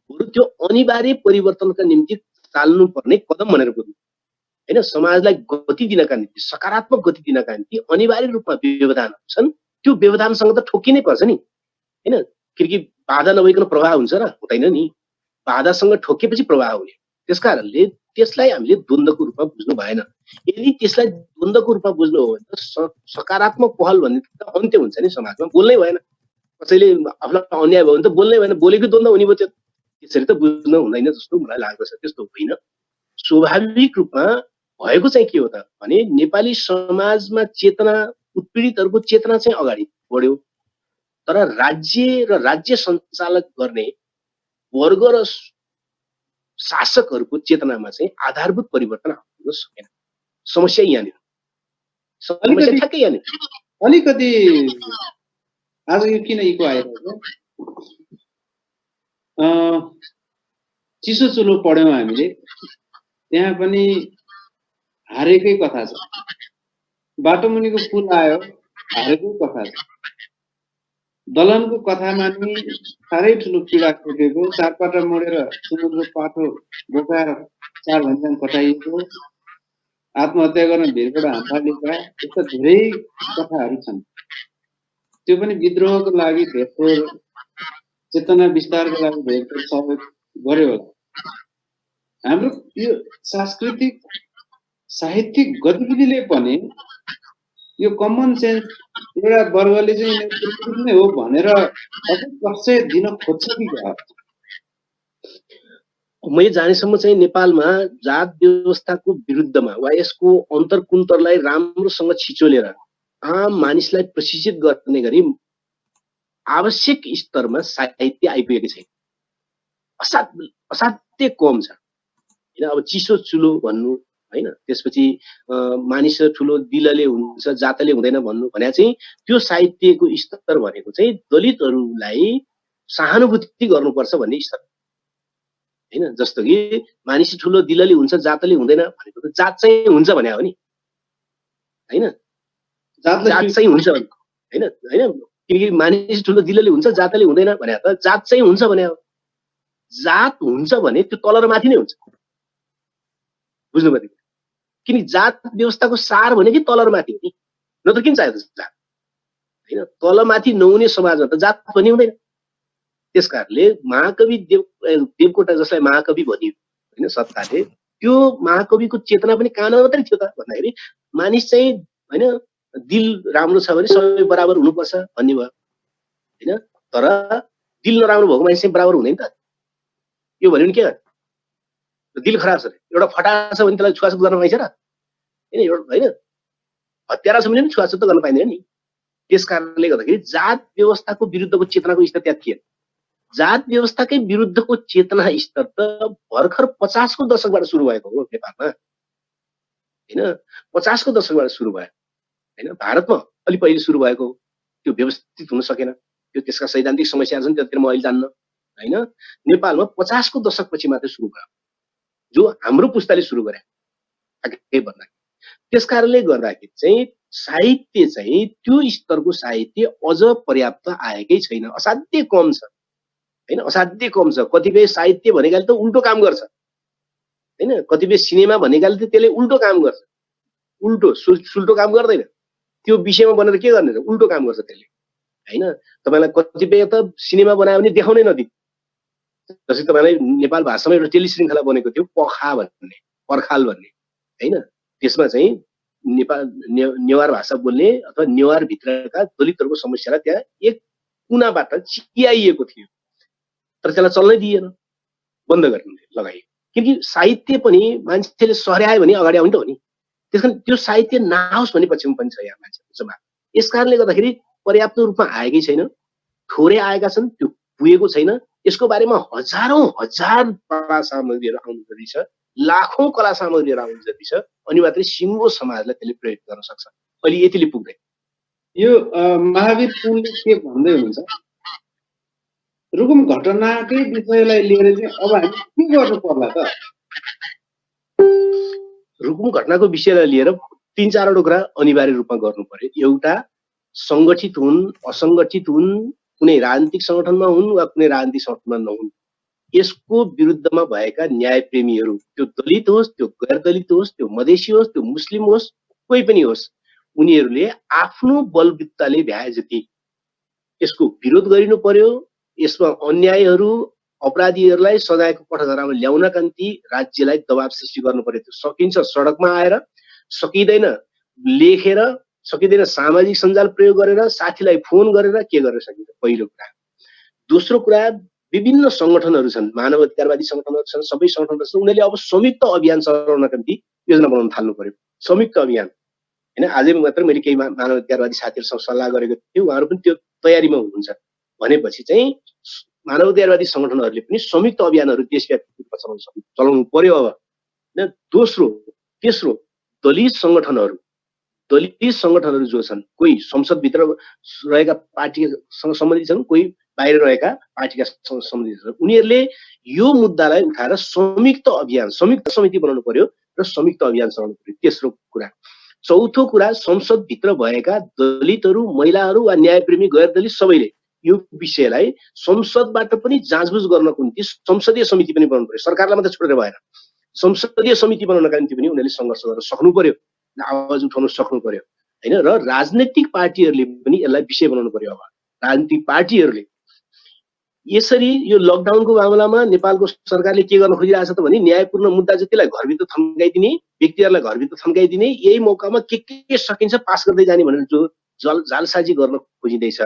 बरु त्यो अनिवार्य परिवर्तनका निम्ति चाल्नु पर्ने कदम भनेर बुझ्नु होइन। समाजलाई गति दिनका निम्ति, सकारात्मक गति दिनका निम्ति अनिवार्य रूपमा व्यवधानहरू छन्। त्यो व्यवधानसँग त ठोकिनै पर्छ नि होइन। किनकि बाधा नभइकन प्रभाव हुन्छ र? हुँदैन नि, बाधासँग ठोकिएपछि प्रभाव हुने। त्यसकारणले त्यसलाई हामीले द्वन्द्वको रूपमा बुझ्नु भएन। यदि त्यसलाई द्वन्द्वको रूपमा बुझ्नु हो भने त सकारात्मक पहल भन्ने त अन्त्य हुन्छ नि समाजमा। बोल्नै भएन, कसैले आफूलाई अन्याय भयो भने त बोल्नै भएन, बोलेको द्वन्द्व हुने भयो। त्यो त्यसरी त बुझ्नु हुँदैन जस्तो मलाई लाग्दछ। त्यस्तो होइन। स्वाभाविक रूपमा भएको चाहिँ के हो त भने नेपाली समाजमा चेतना, उत्पीडितहरूको चेतना चाहिँ अगाडि बढ्यो, तर राज्य र राज्य सञ्चालक गर्ने वर्ग र शासकहरूको चेतनामा चाहिँ आधारभूत परिवर्तन आउन सकेन। समस्या यहाँनिर, समस्या ठ्याक्कै यहाँनिर। अलिकति आज यो किन इको आइरहेको, चिसो चुलो पढ्यौँ हामीले, त्यहाँ पनि हारेकै कथा छ। बाटो मुनिको पुल आयो, हारेकै कथा छ। दलनको कथामा नि साह्रै ठुलो पीडा खोकेको, चारपाटा मोडेर सुँगुरको पाठो बोकाएर 4 घन्टा कटाइएको, आत्महत्या गर्न भिरबाट हात फालेका, यस्ता धेरै कथाहरू छन्। त्यो पनि विद्रोहको लागि भेटतोड, चेतना विस्तारको लागि भेटतोड सहयोग गर्यो होला। हाम्रो यो सांस्कृतिक साहित्यिक गतिविधिले पनि यो कमन सेन्स एउटा वर्गले चाहिँ नेतृत्व नै हो भनेर प्रश्रय दिन खोज्छ कि क्या? मैले जानेसम्म चाहिँ नेपालमा जात व्यवस्थाको विरुद्धमा वा यसको अन्तर्कुन्तरलाई राम्रोसँग छिचोलेर आम मानिसलाई प्रशिक्षित गर्ने गरी आवश्यक स्तरमा साहित्य आइपुगेको छैन, असाध्य कम छ हैन। अब चिसो चुलो भन्नु हैन, त्यसपछि मानिस ठुलो दिलले हुन्छ जातले हुँदैन भन्नु भने चाहिँ त्यो साहित्यको स्तर भनेको चाहिँ दलितहरूलाई सहानुभूति गर्नुपर्छ भन्ने स्तर हैन। जस्तो कि मानिस ठुलो दिलले हुन्छ जातले हुँदैन भनेको त जात चाहिँ हुन्छ भने हो नि हैन, जात चाहिँ हुन्छ हैन हैन, किनकि मानिस ठुलो दिलले हुन्छ जातले हुँदैन भने त जात चाहिँ हुन्छ भने हो। जात हुन्छ भने त्यो तल र माथि नै हुन्छ, बुझ्नु पर्यो। किन जात व्यवस्थाको सार भनेकै तल र माथि हो नि, नत्र किन चाहियो जात हैन। तल माथि नहुने समाजमा त जात पनि हुँदैन। त्यसकारणले महाकवि देवकोटा जसलाई महाकवि भनियो हैन सत्ताले, त्यो महाकविको चेतना पनि कहाँमा मात्रै थियो त भन्दाखेरि मानिस चाहिँ हैन दिल राम्रो छ भने सबै बराबर हुनुपर्छ भन्ने भयो हैन। तर दिल नराम्रो भएको मानिस चाहिँ बराबर हुँदैन त। यो भन्यो नि के दिल खराब छ एउटा फटा छ भने त्यसलाई छुवाछुत गर्न पाइन्छ र हैन, एउटा हैन हत्यारा छ भने पनि छुवाछुत गर्न पाइँदैन नि। त्यसकारणले गर्दाखेरि जात व्यवस्थाको विरुद्धको चेतनाको स्तर त्यहाँ थिएन। जात व्यवस्थाकै विरुद्धको चेतना स्तर त भर्खर 50 को दशकबाट सुरु भएको हो नेपालमा हैन। 50 को दशकबाट सुरु भयो हैन। भारतमा अलि पहिले सुरु भएको हो, त्यो व्यवस्थित हुन सकेन। त्यो त्यसका सैद्धान्तिक समस्याहरू छन्, त्यतिर म अहिले जान्न हैन। नेपालमा 50 को दशकपछि मात्रै सुरु भयो, जो हाम्रो पुस्ताले सुरु गरे आगे बढ्न। त्यसकारणले गर्दाखेरि चाहिँ साहित्य चाहिँ त्यो स्तरको साहित्य अझ पर्याप्त आएकै छैन, असाध्य कम छ हैन, असाध्य कम छ। कतिपय साहित्य भनेकाले त उल्टो काम गर्छ हैन, कतिपय सिनेमा भनेकाले त त्यसले उल्टो काम गर्छ, उल्टो सुल्टो काम गर्दैन। त्यो विषयमा बनेर के गर्ने र उल्टो काम गर्छ त्यसले हैन। तपाईलाई कतिपय त सिनेमा बनायो भने देखाउनै नदिने, जस्तै तपाईलाई नेपाल भाषामा एउटा टेलिश्रृङ्खला बनेको थियो पखा भन्ने, पर्खाल भन्ने हैन। त्यसमा चाहिँ नेपाल नेवार भाषा बोल्ने अथवा नेवार भित्रका दलितहरूको समस्यालाई त्यहाँ एक कुनाबाट चियाइएको थियो, तर त्यसलाई चल्नै दिएन, बन्द गर्न लगाइयो। किनकि साहित्य पनि मान्छेले सर्यायो भने अगाडि आउने त हो नि। त्यसकारण त्यो साहित्य नआओस् भन्ने पक्षमा पनि छ यहाँ मान्छेको जम्मा। यसकारणले गर्दाखेरि पर्याप्त रूपमा आएकै छैन, थोरै आएका छन्, त्यो पुगेको छैन। यसको बारेमा हजारौं हजार कला सामग्रीहरू आउनु जरुरी छ, लाखौं कला सामग्रीहरू आउनु जरुरी छ, अनि मात्रै सिङ्गो समाजलाई त्यसले प्रयोग गर्न सक्छ। अहिले यतिले पुग्दैन। यो महावीर पुनले के भन्दै हुनुहुन्छ, रुकुम घटनाकै विषयलाई लिएर चाहिँ अब हामी के गर्नु पर्ला त? रुकुम घटनाको विषयलाई लिएर 3-4 कुरा अनिवार्य रूपमा गर्नु पर्यो। एउटा, संगठित हुन् असंगठित हुन्, कुनै राजनीतिक संगठनमा हुन् वा कुनै राजनीतिक संगठनमा नहुन्, यसको विरुद्धमा भएका न्यायप्रेमीहरू, त्यो दलित होस्, त्यो गैर दलित होस्, त्यो मधेसी होस्, त्यो मुस्लिम होस्, कोही पनि होस्, उनीहरूले आफ्नो बलबुत्ताले भ्याए जति यसको विरोध गरिनु पर्यो। यसमा अन्यायहरू अपराधीहरूलाई सजायको कठघरामा ल्याउनका निम्ति राज्यलाई दबाब सृष्टि गर्नु पर्यो। त्यो सकिन्छ सडकमा आएर, सकिँदैन लेखेर, सकिँदैन सामाजिक सञ्जाल प्रयोग गरेर, साथीलाई फोन गरेर, के गरेर सकिन्छ, पहिलो कुरा। दोस्रो कुरा, विभिन्न संगठनहरू छन्, मानव अधिकारवादी संगठनहरू छन्, सबै संगठनहरू छन्, उनीहरूले अब संयुक्त अभियान चलाउनका निम्ति योजना बनाउन थाल्नु पर्यो। संयुक्त अभियान हैन, आजै मात्र मैले केही मानव अधिकारवादी साथीहरूसँग सल्लाह गरेको थिएँ, उहाँहरू पनि त्यो तयारीमा हुनुहुन्छ। भनेपछि चाहिँ मानव अधिकारवादी संगठनहरूले पनि संयुक्त अभियानहरू देशव्यापी रूपमा चलाउनु पर्यो अब हैन। दोस्रो, तेस्रो, दलित संगठनहरू जो छन्, कोही संसदभित्र रहेका पार्टीसँग सम्बन्धित छन्, कोही बाहिर रहेका पार्टीका सम्बन्धित छन्, उनीहरूले यो मुद्दालाई उठाएर संयुक्त अभियान, संयुक्त समिति बनाउनु पर्यो र संयुक्त अभियान चलाउनु पर्यो। तेस्रो कुरा। चौथो कुरा, संसदभित्र भएका दलितहरू, महिलाहरू वा न्यायप्रेमी गैर दलित सबैले यो विषयलाई संसदबाट पनि जाँचबुझ गर्नको निम्ति संसदीय समिति पनि बनाउनु पर्यो। सरकारलाई मात्रै छोडेर भएन, संसदीय समिति बनाउनका निम्ति पनि उनीहरूले सङ्घर्ष गर्न सक्नु पर्यो, आवाज उठाउन सक्नु पर्यो हैन। र राजनैतिक पार्टीहरूले पनि यसलाई विषय बनाउनु पर्यो। अब राजनीतिक पार्टीहरूले यसरी यो लकडाउनको मामलामा नेपालको सरकारले के गर्न खोजिरहेछ त भने न्यायपूर्ण मुद्दा जतिलाई घरभित्र थन्काइदिने, व्यक्तिहरूलाई घरभित्र थन्काइदिने, यही मौकामा के सकिन्छ पास गर्दै जाने भनेर जो जालसाजी गर्न खोजिँदैछ।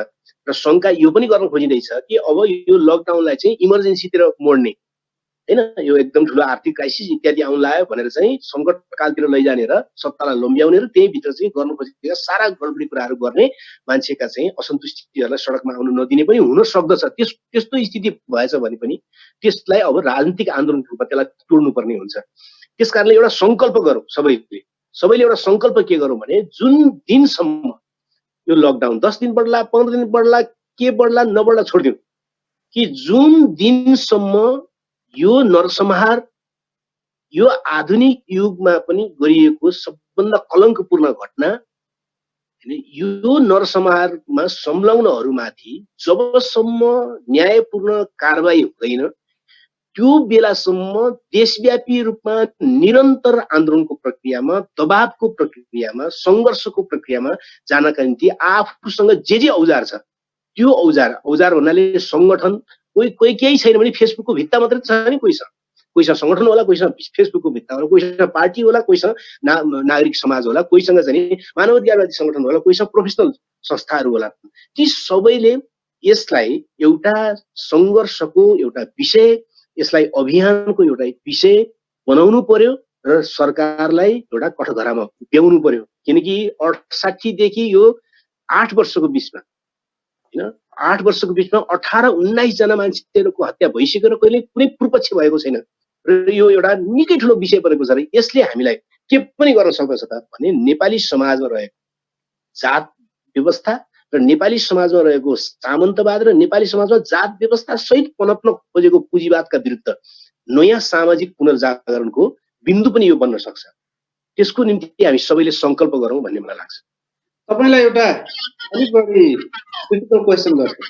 र शङ्का यो पनि गर्न खोजिँदैछ कि अब यो लकडाउनलाई चाहिँ इमर्जेन्सीतिर मोड्ने हैन, यो एकदम ठुलो आर्थिक क्राइसिस इत्यादि आउन लाग्यो भनेर चाहिँ सङ्कटकालतिर लैजाने र सत्तालाई लम्ब्याउने र त्यही भित्र चाहिँ गर्नु खोजेका सारा गडबडी कुराहरू गर्ने मान्छेका चाहिँ असन्तुष्टिहरूलाई सडकमा आउन नदिने पनि हुन सक्दछ। त्यस्तो स्थिति भएछ भने पनि त्यसलाई अब राजनीतिक आन्दोलनको रूपमा त्यसलाई तोड्नुपर्ने हुन्छ। त्यसकारणले एउटा सङ्कल्प गरौँ सबैले एउटा सङ्कल्प के गरौँ भने जुन दिनसम्म यो लकडाउन 10 दिन बढ्ला 15 दिन बढ्ला के बढ्ला नबढ्ला छोडिदिउँ कि जुन दिनसम्म यो नरसंहार यो आधुनिक युगमा पनि गरिएको सबभन्दा कलङ्कपूर्ण घटना यो नरसंहारमा संलग्नहरूमाथि जबसम्म न्यायपूर्ण कारबाही हुँदैन त्यो बेलासम्म देशव्यापी रूपमा निरन्तर आन्दोलनको प्रक्रियामा दबावको प्रक्रियामा सङ्घर्षको प्रक्रियामा जानका निम्ति आफूसँग जे औजार छ त्यो औजार भन्नाले संगठन कोही केही छैन भने फेसबुकको भित्ता मात्रै छ नि, कोहीसँग संगठन होला, कोहीसँग फेसबुकको भित्ता होला, कोहीसँग पार्टी होला, कोहीसँग नागरिक समाज होला, कोहीसँग चाहिँ मानवाधिकारवादी संगठन होला, कोहीसँग प्रोफेसनल संस्थाहरू होला। ती सबैले यसलाई एउटा सङ्घर्षको एउटा विषय, यसलाई अभियानको एउटा विषय बनाउनु पर्यो र सरकारलाई एउटा कठघरामा उभ्याउनु पर्यो। किनकि 68 देखि यो 8 वर्षको बिचमा 8 वर्षको बिचमा 18-19 जना मान्छेहरूको हत्या भइसकेर कहिले कुनै पूर्वपक्ष भएको छैन र यो एउटा निकै ठुलो विषय बनेको छ र यसले हामीलाई के पनि गर्न सक्दछ त भने नेपाली समाजमा रहेको जात व्यवस्था र नेपाली समाजमा रहेको सामन्तवाद र नेपाली समाजमा जात व्यवस्था सहित पनप्न खोजेको पुँजीवादका विरुद्ध नयाँ सामाजिक पुनर्जागरणको बिन्दु पनि यो बन्न सक्छ। त्यसको निम्ति हामी सबैले सङ्कल्प गरौँ भन्ने मलाई लाग्छ। तपाईलाई एउटा अलिक बढी क्रिटिकल क्वेसन गर्छु।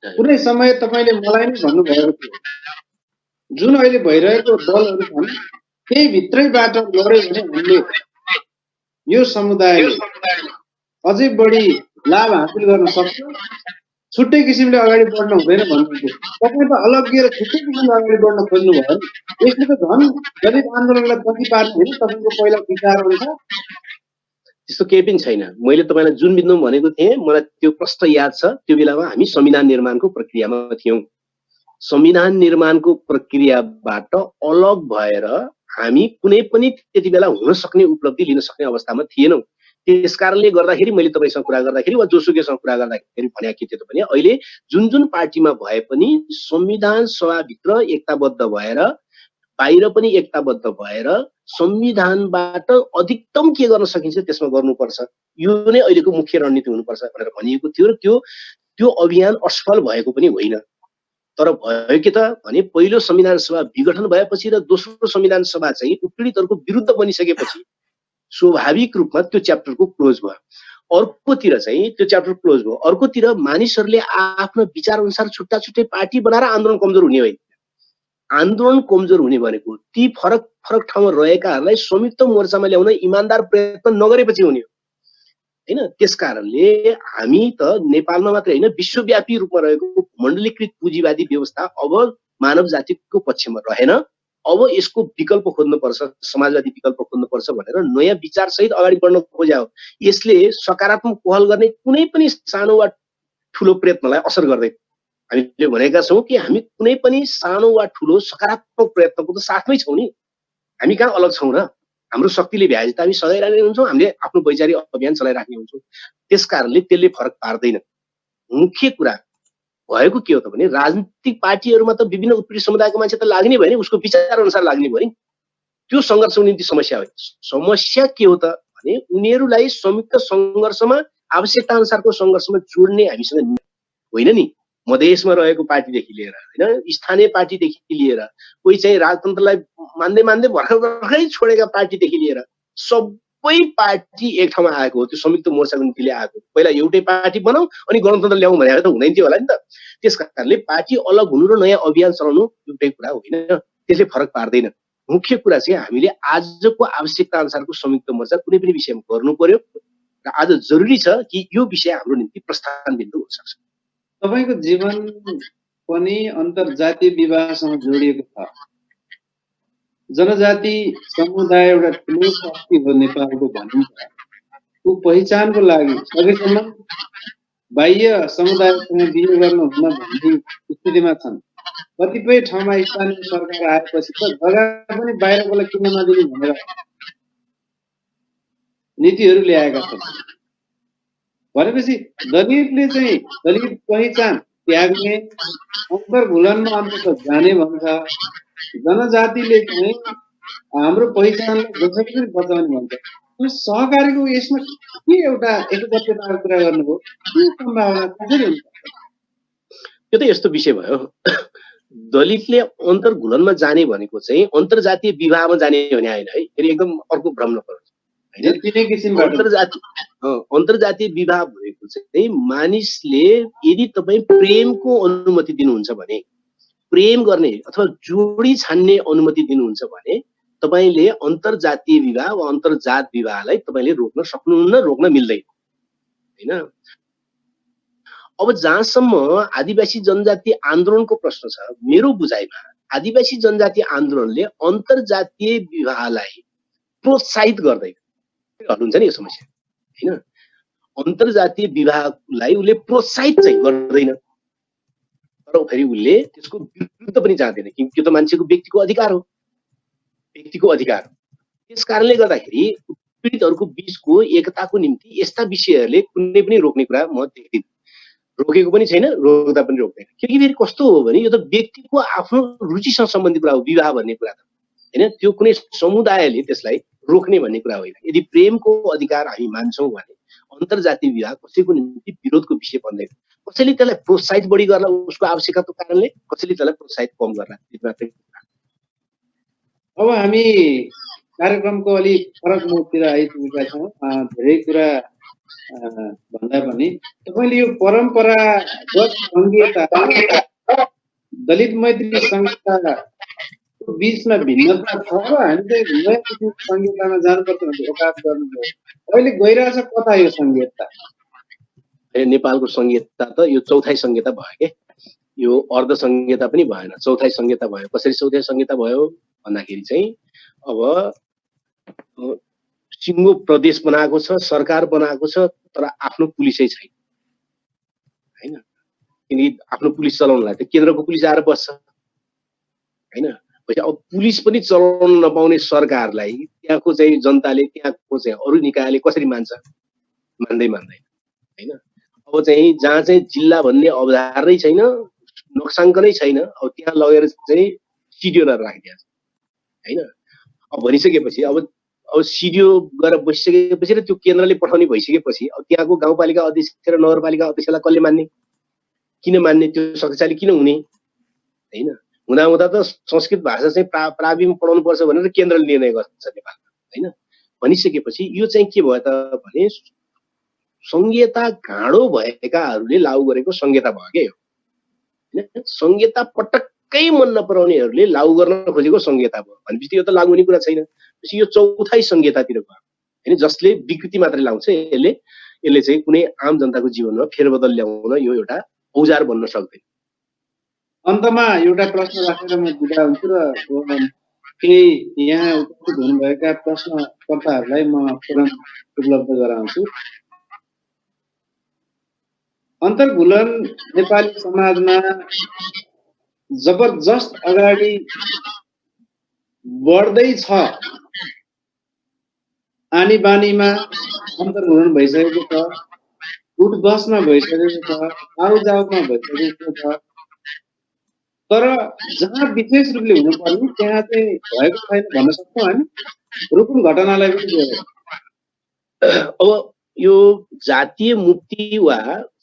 कुनै समय तपाईले मलाई नै भन्नुभएको थियो जुन अहिले भइरहेको दलहरू छन् त्यही भित्रैबाट लड्यो भने हामीले यो समुदायले अझै बढी लाभ हासिल गर्न सक्छ, छुट्टै किसिमले अगाडि बढ्न हुँदैन भन्नुहुन्थ्यो। तपाईँ त अलग्गिएर छुट्टै किसिमले अगाडि बढ्न खोज्नु भयो नि। यसले त झन् दलित आन्दोलनलाई गति पार्ने होइन तपाईँको पहिला विचार अनुसार? त्यस्तो केही पनि छैन। मैले तपाईँलाई जुन बिन्दुमा भनेको थिएँ मलाई त्यो प्रश्न याद छ। त्यो बेलामा हामी संविधान निर्माणको प्रक्रियामा थियौँ। संविधान निर्माणको प्रक्रियाबाट अलग भएर हामी कुनै पनि त्यति बेला हुन सक्ने उपलब्धि लिन सक्ने अवस्थामा थिएनौँ। त्यसकारणले गर्दाखेरि मैले तपाईँसँग कुरा गर्दाखेरि वा जोसुकैसँग कुरा गर्दाखेरि भने के थियो भने अहिले जुन जुन पार्टीमा भए पनि संविधान सभाभित्र एकताबद्ध भएर बाहिर पनि एकताबद्ध भएर संविधानबाट अधिकतम के गर्न सकिन्छ त्यसमा गर्नुपर्छ, यो नै अहिलेको मुख्य रणनीति हुनुपर्छ भनेर भनिएको थियो र त्यो अभियान असफल भएको पनि होइन। तर भयो के त भने पहिलो संविधान सभा विघटन भएपछि र दोस्रो संविधान सभा चाहिँ उत्पीडितहरूको विरुद्ध बनिसकेपछि स्वाभाविक रूपमा त्यो च्याप्टरको क्लोज भयो। अर्कोतिर चाहिँ त्यो च्याप्टर क्लोज भयो, अर्कोतिर मानिसहरूले आफ्नो विचार अनुसार छुट्टा छुट्टै पार्टी बनाएर आन्दोलन कमजोर हुने होइन। आन्दोलन कमजोर हुने भनेको ती फरक फरक ठाउँमा रहेकाहरूलाई संयुक्त मोर्चामा ल्याउन इमानदार प्रयत्न नगरेपछि हुने हो हैन। त्यसकारणले हामी त नेपालमा मात्रै होइन विश्वव्यापी रूपमा रहेको मण्डलीकृत पुँजीवादी व्यवस्था अब मानव जातिको पक्षमा रहेन। अब यसको विकल्प खोज्नुपर्छ, समाजवादी विकल्प खोज्नुपर्छ भनेर नयाँ विचार सहित अगाडि बढ्न खोज्या हो। यसले सकारात्मक पहल गर्ने कुनै पनि सानो वा ठुलो प्रयत्नलाई असर गर्दैन। हामीले भनेका छौँ कि हामी कुनै पनि सानो वा ठुलो सकारात्मक प्रयत्नको त साथमै छौँ नि। हामी कहाँ अलग छौँ र? हाम्रो शक्तिले भ्याए त हामी सघाइरहेको हुन्छौँ, हामीले आफ्नो वैचारिक अभियान चलाइराख्ने हुन्छौँ। त्यसकारणले त्यसले फरक पार्दैन। मुख्य कुरा भएको के हो त भने राजनीतिक पार्टीहरूमा त विभिन्न उत्पीडित समुदायको मान्छे त लाग्ने भयो नि, उसको विचार अनुसार लाग्ने भयो नि। त्यो सङ्घर्षको निम्ति समस्या हो। समस्या के हो त भने उनीहरूलाई संयुक्त सङ्घर्षमा आवश्यकता अनुसारको सङ्घर्षमा जोड्ने हामीसँग होइन नि। मधेसमा रहेको पार्टीदेखि लिएर होइन स्थानीय पार्टीदेखि लिएर कोही चाहिँ राजतन्त्रलाई मान्दै भर्खरै छोडेका पार्टीदेखि लिएर सबै पार्टी एक ठाउँमा आएको हो। त्यो संयुक्त मोर्चाको निम्तिले आएको। पहिला एउटै पार्टी बनाऊ अनि गणतन्त्र ल्याउँ भनेर त हुँदैन थियो होला नि त। त्यस कारणले पार्टी अलग हुनु र नयाँ अभियान चलाउनु एउटै कुरा होइन, त्यसले फरक पार्दैन। मुख्य कुरा चाहिँ हामीले आजको आवश्यकता अनुसारको संयुक्त मोर्चा कुनै पनि विषयमा गर्नु पर्यो र आज जरुरी छ कि यो विषय हाम्रो निम्ति प्रस्थान बिन्दु हुन सक्छ। तपाईको जीवन पनि अन्तर्जातीय विवाहसँग जोडिएको छ। जनजाति समुदाय एउटा ठुलो शक्ति हो नेपालको भनिन्छ। ऊ पहिचानको लागि सकेसम्म बाह्य समुदायसँग बिहे गर्न हुन भन्ने स्थितिमा छन्। कतिपय ठाउँमा स्थानीय सरकार आएपछि त जग्गा पनि बाहिरकोलाई किन्न नदिने भनेर नीतिहरू ल्याएका छन्। भनेपछि दलितले चाहिँ दलित पहिचान त्याग्ने, अन्तर्घुलनमा अन्ततः जाने भन्छ, जनजातिले चाहिँ हाम्रो पहिचानलाई जसरी पनि बचाउने भन्छ। त्यो सहकारीको यसमा के एउटा एकबद्धताको कुरा गर्नुभयो, के सम्भावना कसरी हुन्छ? त्यो त यस्तो विषय भयो। दलितले अन्तर्घुलनमा जाने भनेको चाहिँ अन्तर्जातीय विवाहमा जाने भने होइन है, फेरि एकदम अर्को भ्रम नपर्छ हैन। तिनै किसिमबाट अन्तर्जातीय विवाह भनेको चाहिँ मानिसले यदि तपाईँ प्रेमको अनुमति दिनुहुन्छ भने, प्रेम गर्ने अथवा जोडी छान्ने अनुमति दिनुहुन्छ भने तपाईले अन्तर्जातीय विवाह वा अन्तर्जात विवाहलाई तपाईले रोक्न सक्नुहुन्न, रोक्न मिल्दैन हैन। अब जहाँसम्म आदिवासी जनजाति आन्दोलनको प्रश्न छ, मेरो बुझाइमा आदिवासी जनजाति आन्दोलनले अन्तर्जातीय विवाहलाई प्रोत्साहित गर्दैन। हुन्छ नि यो समस्या हैन। अन्तर्जातीय विवाहलाई उसले प्रोत्साहित चाहिँ गर्दैन, तर फेरि उसले त्यसको विरुद्ध पनि जाँदैन, किनकि त्यो त मान्छेको व्यक्तिको अधिकार हो, व्यक्तिको अधिकार। त्यस कारणले गर्दाखेरि पीडितहरूको बीचको एकताको निम्ति यस्ता विषयहरूले कुनै पनि रोक्ने कुरा म देख्दिनँ। रोकेको पनि छैन, रोक्दा पनि रोक्दैन। किनकि फेरि कस्तो हो भने यो त व्यक्तिको आफ्नो रुचिसँग सम्बन्धित कुरा हो, विवाह भन्ने कुरा त हैन। त्यो कुनै समुदायले त्यसलाई रोक्ने भन्ने कुरा होइन। यदि प्रेमको अधिकार हामी मान्छौँ भने अन्तर्जातीय विवाह कसैको निम्ति विरोधको विषय बन्दैन। कसैले त्यसलाई प्रोत्साहित बढी गर्ला उसको आवश्यकताको कारणले, कसैले त्यसलाई प्रोत्साहित कम गर्ला, त्यो मात्रै। अब हामी कार्यक्रमको अलिक फरक मोडतिर आइपुगेका छौँ। धेरै कुरा भन्दा पनि तपाईँले यो परम्परागत संहिता दलित मैत्री संहिताको बिचमा भिन्नता छ र हामी चाहिँ नयाँ किसिमको संहितामा जानुपर्छ भन्ने वकालत गर्नुभयो। अहिले गइरहेछ कता यो संहिता? नेपालको संहिता त यो चौथाइ संहिता भयो के, यो अर्ध संहिता पनि भएन, चौथाइ संहिता भयो। कसरी चौथाइ संहिता भयो भन्दाखेरि चाहिँ अब सिङ्गो प्रदेश बनाएको छ, सरकार बनाएको छ, तर आफ्नो पुलिसै छैन हैन। किनकि आफ्नो पुलिस चलाउनलाई त केन्द्रको पुलिस आएर बस्छ हैन। अब पुलिस पनि चलाउन नपाउने सरकारलाई त्यहाँको चाहिँ जनताले, त्यहाँको चाहिँ अरू निकायले कसरी मान्छ? मान्दैन हैन। अब चाहिँ जहाँ चाहिँ जिल्ला भन्ने अवधारणै छैन, नक्साङ्कनै छैन, अब त्यहाँ लगेर चाहिँ सिडिओ राखिदिन्छ हैन। अब भनिसकेपछि अब सिडिओ गएर बसिसकेपछि र त्यो केन्द्रले पठाउने भइसकेपछि अब त्यहाँको गाउँपालिका अध्यक्ष र नगरपालिका अध्यक्षलाई कसले मान्ने? किन मान्ने? त्यो शक्तिशाली किन हुने हैन? हुँदा त संस्कृत भाषा चाहिँ प्राविमा पढाउनु पर्छ भनेर केन्द्रले निर्णय गर्छ नेपालमा हैन। भनिसकेपछि यो चाहिँ के भयो त भने संहिता गाँडो भएकाहरूले लागू गरेको संहिता भयो के यो हैन। संहिता पटक्कै मन नपराउनेहरूले लागू गर्न खोजेको संहिता भयो भनेपछि यो त लागू हुने कुरा छैन। यो चौथाइ संहितातिर गयो हैन, जसले विकृति मात्रै लाउँछ। यसले चाहिँ कुनै आम जनताको जीवनमा फेरबदल ल्याउन यो एउटा औजार बन्न सक्दैन। अन्तमा एउटा प्रश्न राखेर म बिदा हुन्छु र केही यहाँ उपस्थित हुनुभएका प्रश्नकर्ताहरूलाई म फोरम उपलब्ध गराउँछु। अन्तर्घुलन नेपाली समाजमा जबरजस्त अगाडि बढ्दैछ। आनी बानीमा अन्तर्घुलन भइसकेको छ, उठबसमा भइसकेको छ, आउजाउमा भइसकेको छ, तर जहाँ विशेष रूपले हुनुपर्ने त्यहाँ चाहिँ भएको छैन भन्न सक्छौँ हामी। रुकुम घटनालाई पनि जोडेर अब यो जातीय मुक्ति वा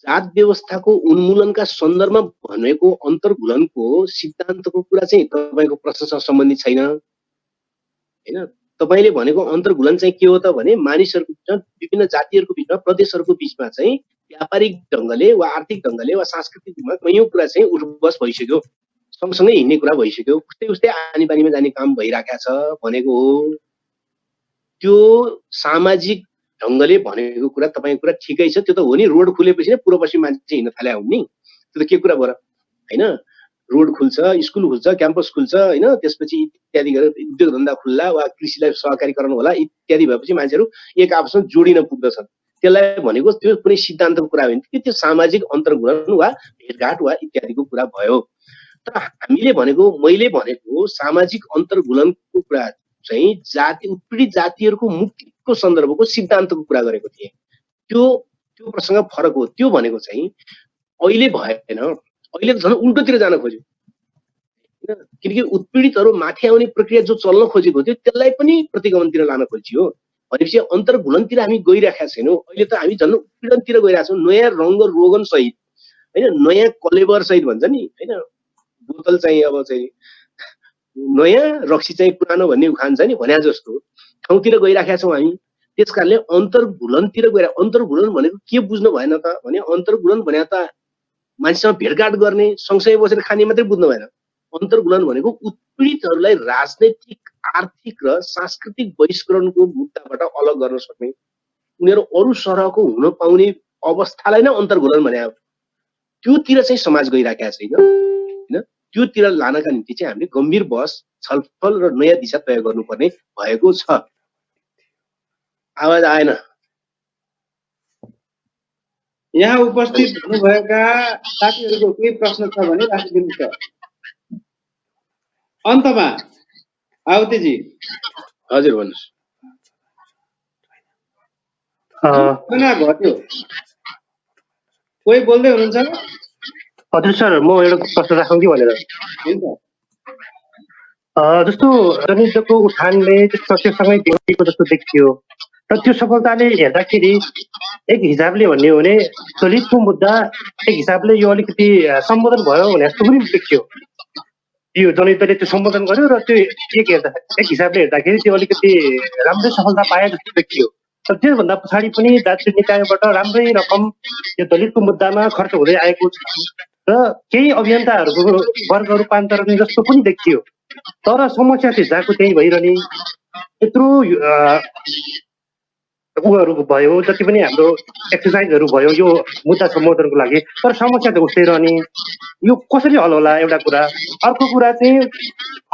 जात व्यवस्थाको उन्मूलनका सन्दर्भमा भनेको अन्तर्घुलनको सिद्धान्तको कुरा चाहिँ तपाईँको प्रश्नसँग सम्बन्धित छैन हैन। तपाईँले भनेको अन्तर्घुलन चाहिँ के हो त भने मानिसहरूको बिचमा, विभिन्न जातिहरूको बिचमा, प्रदेशहरूको बिचमा चाहिँ व्यापारिक ढङ्गले वा आर्थिक ढङ्गले वा सांस्कृतिक ढङ्गले यो कुरा चाहिँ उठबस भइसक्यो, सँगसँगै हिँड्ने कुरा भइसक्यो, उस्तै उस्तै आनी बानीमा जाने काम भइराखेको छ भनेको हो। त्यो सामाजिक ढङ्गले भनेको कुरा तपाईँको कुरा ठिकै छ, त्यो त हो नि। रोड खुलेपछि नै पूर्व पश्चिम मान्छे हिँड्न थाले हुन् नि, त्यो त के कुरा भयो हैन। रोड खुल्छ, स्कुल खुल्छ, क्याम्पस खुल्छ हैन, त्यसपछि इत्यादि गरेर उद्योग धन्दा खुल्ला वा कृषिलाई सहकारीकरण होला इत्यादि भएपछि मान्छेहरू एक आपसमा जोडिन पुग्दछन्। त्यसलाई भनेको त्यो कुनै सिद्धान्तको कुरा होइन कि त्यो सामाजिक अन्तर्घुलन वा भेटघाट वा इत्यादिको कुरा भयो। तर हामीले भनेको मैले भनेको सामाजिक अन्तर्घुलनको कुरा चाहिँ जाति उत्पीडित जातिहरूको मुक्तिको सन्दर्भको सिद्धान्तको कुरा गरेको थिएँ। त्यो प्रसङ्ग फरक हो। त्यो भनेको चाहिँ अहिले भएन, अहिले त झन् उल्टोतिर जान खोज्यो किनकि उत्पीडितहरू माथि आउने प्रक्रिया जो चल्न खोजेको थियो त्यसलाई पनि प्रतिगमनतिर लान खोजियो भनेपछि अन्तर्घुलनतिर हामी गइरहेका छैनौँ। अहिले त हामी झन् उत्पीडनतिर गइरहेका छौँ, नयाँ रङ्ग रोगन सहित होइन, नयाँ कलेबर सहित भन्छ नि होइन, बोतल चाहिँ अब चाहिँ नयाँ रक्सी चाहिँ पुरानो भन्ने उखान छ नि, भने जस्तो ठाउँतिर गइरहेका छौँ हामी। त्यस कारणले अन्तर्घुलनतिर गएर, अन्तर्घुलन भनेको के बुझ्नु भएन त भने अन्तर्घुलन भने त मान्छेसँग भेटघाट गर्ने सँगसँगै बसेर खाने मात्रै बुझ्नु भएन। अन्तर्घुलन भनेको उत्पीडितहरूलाई राजनैतिक, आर्थिक र सांस्कृतिक बहिष्करणको मुद्दाबाट अलग गर्न सक्ने, उनीहरू अरू सरहको हुन पाउने अवस्थालाई नै अन्तर्घुलन भने हो। त्योतिर चाहिँ समाज गइरहेका छैन होइन। त्योतिर लानका निम्ति चाहिँ हामीले गम्भीर बहस, छलफल र नयाँ दिशा तय गर्नुपर्ने भएको छ। आवाज आएन। यहाँ उपस्थित हुनुभएका साथीहरूको केही प्रश्न छ भने राखिदिनुहोस्। अन्तमा आवतेजी। हजुर भन्नुहोस्। घट्यो, कोही बोल्दै हुनुहुन्छ? हजुर सर, म एउटा प्रश्न राखौँ कि भनेर। जस्तो जनयुद्धको उठानले त्योसँगै जोडिएको जस्तो देखियो र त्यो सफलताले हेर्दाखेरि एक हिसाबले भन्ने हो भने दलितको मुद्दा एक हिसाबले यो अलिकति सम्बोधन भयो भने जस्तो पनि देखियो। यो जनयुद्धले त्यो सम्बोधन गर्यो र त्यो एक हिसाबले हेर्दाखेरि त्यो अलिकति राम्रै सफलता पाए जस्तो देखियो। तर त्योभन्दा पछाडि पनि जातीय निकायबाट राम्रै रकम यो दलितको मुद्दामा खर्च हुँदै आएको छ र केही अभियन्ताहरूको वर्ग रूपान्तरण जस्तो पनि देखियो। तर समस्या चाहिँ जहाँको त्यही भइरहने, यत्रो उहरू भयो, जति पनि हाम्रो एक्सर्साइजहरू भयो यो मुद्दा सम्बोधनको लागि, तर समस्या त उस्तै रहने। यो कसरी हल होला एउटा कुरा। अर्को कुरा चाहिँ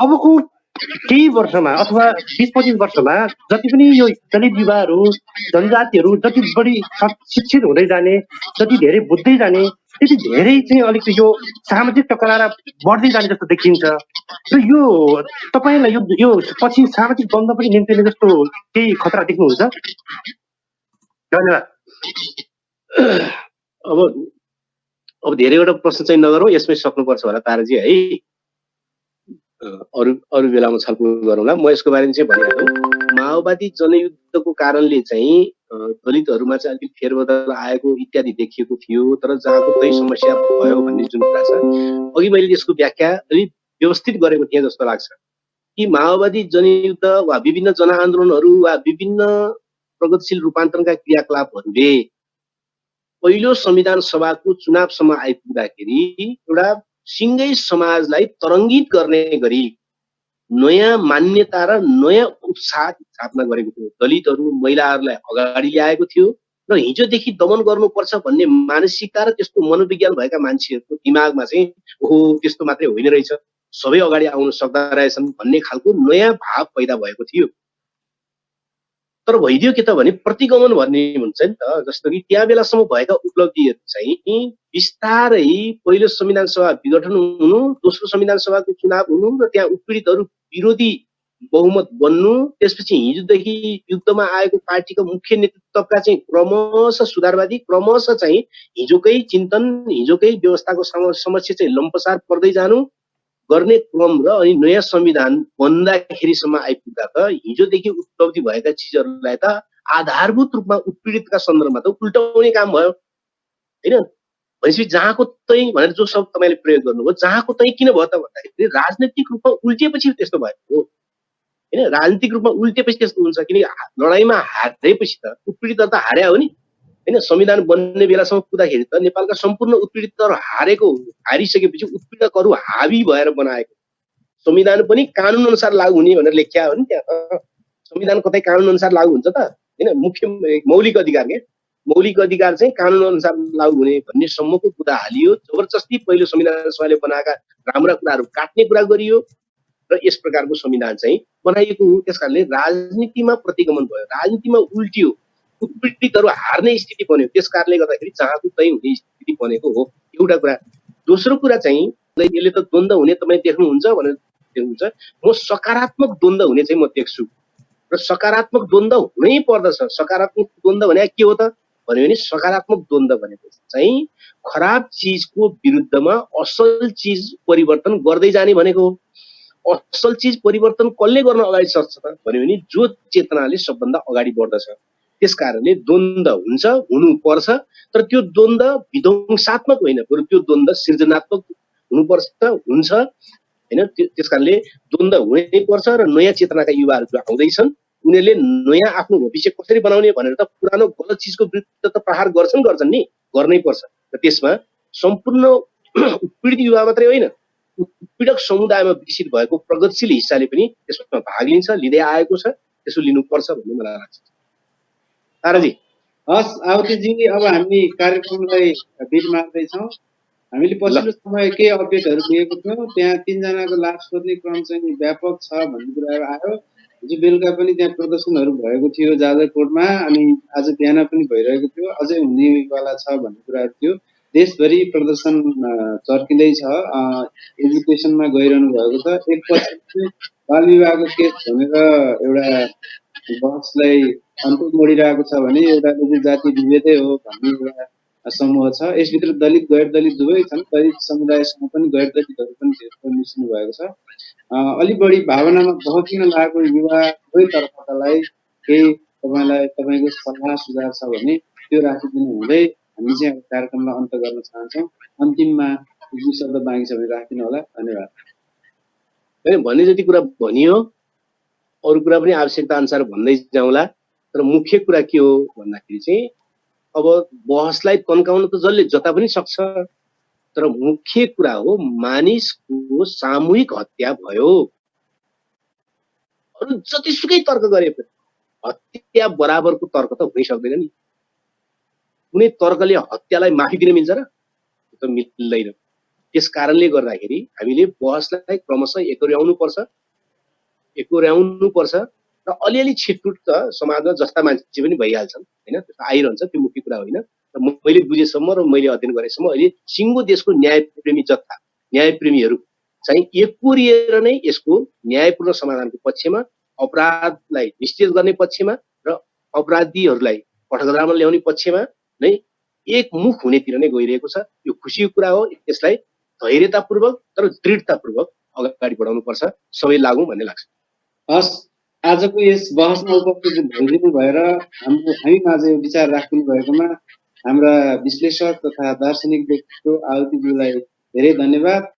अबको केही वर्षमा अथवा 20-25 वर्षमा जति पनि यो दलित युवाहरू, जनजातिहरू जति बढी शिक्षित हुँदै जाने, जति धेरै बुझ्दै जाने, त्यति धेरै चाहिँ अलिकति यो सामाजिक टकरार बढ्दै जाने जस्तो देखिन्छ। र यो तपाईँलाई यो पछि सामाजिक द्वन्द्व पनि निम्तिने जस्तो केही खतरा देख्नुहुन्छ? धन्यवाद। अब धेरैवटा प्रश्न चाहिँ नगरौँ, यसमै सक्नुपर्छ होला ताराजी है। अरू बेलामा छलफल गरौँला। म यसको बारेमा चाहिँ भनिहालौँ। माओवादी जनयुद्धको कारणले चाहिँ दलितहरूमा चाहिँ अलिक फेरबदल आएको इत्यादि देखिएको थियो, तर जहाँको त्यही समस्या भयो भन्ने जुन कुरा छ, अघि मैले यसको व्याख्या अलिक व्यवस्थित गरेको थिएँ जस्तो लाग्छ कि माओवादी जनयुद्ध वा विभिन्न जनआन्दोलनहरू वा विभिन्न प्रगतिशील रूपान्तरणका क्रियाकलापहरूले पहिलो संविधान सभाको चुनावसम्म आइपुग्दाखेरि एउटा सिङ्गै समाजलाई तरङ्गित गर्ने गरी नयाँ मान्यता र नयाँ उत्साह स्थापना गरेको थियो। दलितहरू, महिलाहरूलाई अगाडि ल्याएको थियो र हिजोदेखि दमन गर्नुपर्छ भन्ने मानसिकता र त्यस्तो मनोविज्ञान भएका मान्छेहरूको दिमागमा चाहिँ ओहो त्यस्तो मात्रै होइन रहेछ, सबै अगाडि आउन सक्दा रहेछन् भन्ने खालको नयाँ भाव पैदा भएको थियो। तर भइदियो के त भने प्रतिगमन भन्ने हुन्छ नि त। जस्तो कि त्यहाँ बेलासम्म भएका उपलब्धिहरू चाहिँ बिस्तारै पहिलो संविधान सभा विघटन हुनु, दोस्रो संविधान सभाको चुनाव हुनु र त्यहाँ उत्पीडितहरू विरोधी बहुमत बन्नु, त्यसपछि हिजोदेखि युद्धमा आएको पार्टीको मुख्य नेतृत्वका चाहिँ क्रमशः सुधारवादी, क्रमशः चाहिँ हिजोकै चिन्तन, हिजोकै व्यवस्थाको समस्या चाहिँ लम्पसार पर्दै जानु गर्ने क्रम र अनि नयाँ संविधान बन्दाखेरिसम्म आइपुग्दा त हिजोदेखि उपलब्धि भएका चिजहरूलाई त आधारभूत रूपमा उत्पीडितका सन्दर्भमा त उल्टाउने काम भयो होइन। भनेपछि जहाँको तै भनेर जो शब्द तपाईँले प्रयोग गर्नुभयो, जहाँको तै किन भयो त भन्दाखेरि राजनैतिक रूपमा उल्टिएपछि त्यस्तो भएको हो होइन। राजनीतिक रूपमा उल्टिएपछि त्यस्तो हुन्छ किनकि लडाइँमा हारेपछि त उत्पीडित त हार्या हो नि होइन। संविधान बन्ने बेलासम्म पुग्दाखेरि त नेपालका सम्पूर्ण उत्पीडितहरू हारिसकेपछि उत्पीडकहरू हावी भएर बनाएको संविधान पनि कानुन अनुसार लागू हुने भनेर लेख्या हो नि। त्यहाँ संविधान कतै कानुन अनुसार लागू हुन्छ त होइन। मुख्य मौलिक अधिकार के मौलिक अधिकार चाहिँ कानुन अनुसार लागू हुने भन्ने सम्मको कुरा हालियो। जबरजस्ती पहिलो संविधान सभाले बनाएका राम्रा कुराहरू काट्ने कुरा गरियो र यस प्रकारको संविधान चाहिँ बनाइएको हो। त्यस कारणले राजनीतिमा प्रतिगमन भयो, राजनीतिमा उल्टियो, उत्पीडितहरू हार्ने स्थिति बन्यो। त्यस कारणले गर्दाखेरि जहाँको तै हुने स्थिति बनेको हो एउटा कुरा। दोस्रो कुरा चाहिँ यसले त द्वन्द्व हुने तपाईँ देख्नुहुन्छ भनेर देख्नुहुन्छ। म सकारात्मक द्वन्द्व हुने चाहिँ म देख्छु र सकारात्मक द्वन्द्व हुनै पर्दछ। सकारात्मक द्वन्द्व भने के हो त भन्यो भने सकारात्मक द्वन्द्व भनेको चाहिँ खराब चिजको विरुद्धमा असल चिज परिवर्तन गर्दै जाने भनेको हो। असल चिज परिवर्तन कसले गर्न अगाडि सर्छ त भन्यो भने जो चेतनाले सबभन्दा अगाडि बढ्दछ। त्यसकारणले द्वन्द्व हुन्छ, हुनुपर्छ, तर त्यो द्वन्द्व विध्वंसात्मक होइन, बरु त्यो द्वन्द्व सृजनात्मक हुनुपर्छ, हुन्छ हैन। त्यसकारणले द्वन्द्व हुनै पर्छ र नयाँ चेतनाका युवाहरू जो आउँदैछन् उनीहरूले नयाँ आफ्नो भविष्य कसरी बनाउने भनेर त पुरानो गलत चिजको विरुद्ध त प्रहार गर्छन् नि, गर्नै पर्छ। र त्यसमा सम्पूर्ण उत्पीडित युवा मात्रै होइन, उत्पीडक समुदायमा विकसित भएको प्रगतिशील हिस्साले पनि त्यसमा भाग लिन्छ, लिँदै आएको छ, त्यसो लिनुपर्छ भन्ने मलाई लाग्छ। ताराजी। हस् आवतीजी, अब हामी कार्यक्रमलाई बिट मार्दैछौँ। हामीले पछिल्लो समय केही अपडेटहरू दिएको थियौँ, त्यहाँ 3 जनाको लास खोज्ने क्रम चाहिँ व्यापक छ भन्ने कुराहरू आयो। हिजो बेलुका पनि त्यहाँ प्रदर्शनहरू भएको थियो जाजरकोटमा, अनि आज बिहान पनि भइरहेको थियो, अझै हुनेवाला छ भन्ने कुराहरू थियो। देशभरि प्रदर्शन चर्किँदैछ, एजुकेसनमा गइरहनु भएको छ। एकपछि बाल विवाहको केस भनेर एउटा बहसलाई अन्त मोडिरहेको छ भने एउटाले जाति विभेदै हो भन्ने एउटा समूह छ। यसभित्र दलित गैर दलित दुवै छन्, दलित समुदायसँग पनि गैर दलितहरू पनि धेरै मिसिनु भएको छ। अलि बढी भावनामा बहकिन लागेको युवा दुवै तर्फकालाई केही तपाईँको सल्लाह सुझाव छ भने त्यो राखिदिनु हुँदै हामी चाहिँ कार्यक्रमलाई अन्त गर्न चाहन्छौँ। अन्तिममा दुई शब्द बाँकी छ भने राखिदिनु होला। धन्यवाद। भन्ने जति कुरा भनियो, अरू कुरा पनि आवश्यकता अनुसार भन्दै जाउँला, तर मुख्य कुरा के हो भन्दाखेरि चाहिँ अब बहसलाई तन्काउन त जसले जता पनि सक्छ, तर मुख्य कुरा हो मानिसको सामूहिक हत्या भयो। अरू जतिसुकै तर्क गरे पनि हत्या बराबरको तर्क त हुनै सक्दैन नि। कुनै तर्कले हत्यालाई माफी दिन मिल्छ र? त्यो त मिल्दैन। त्यस कारणले गर्दाखेरि हामीले बहसलाई क्रमशः एकोर्याउनु पर्छ र अलिअलि छिटफुट त समाजमा जस्ता मान्छे पनि भइहाल्छन् हैन, त्यस्तो आइरहन्छ, त्यो मुख्य कुरा होइन। र मैले बुझेसम्म र मैले अध्ययन गरेसम्म अहिले सिङ्गो देशको न्यायप्रेमी जत्था, न्यायप्रेमीहरू चाहिँ एकोरिएर नै यसको न्यायपूर्ण समाधानको पक्षमा, अपराधलाई निश्चित गर्ने पक्षमा र अपराधीहरूलाई कठघरामा ल्याउने पक्षमा नै एकमुख हुनेतिर नै गइरहेको छ। यो खुसीको कुरा हो। यसलाई धैर्यतापूर्वक तर दृढतापूर्वक अगाडि बढाउनु पर्छ, सबै लागौँ भन्ने लाग्छ। हस्, आजको यस बहसमा उपस्थित भइदिनु भएर हामी माझ यो विचार राखिदिनु भएकोमा हाम्रा विश्लेषक तथा दार्शनिक व्यक्तित्व आवतीज्यूलाई धेरै धन्यवाद।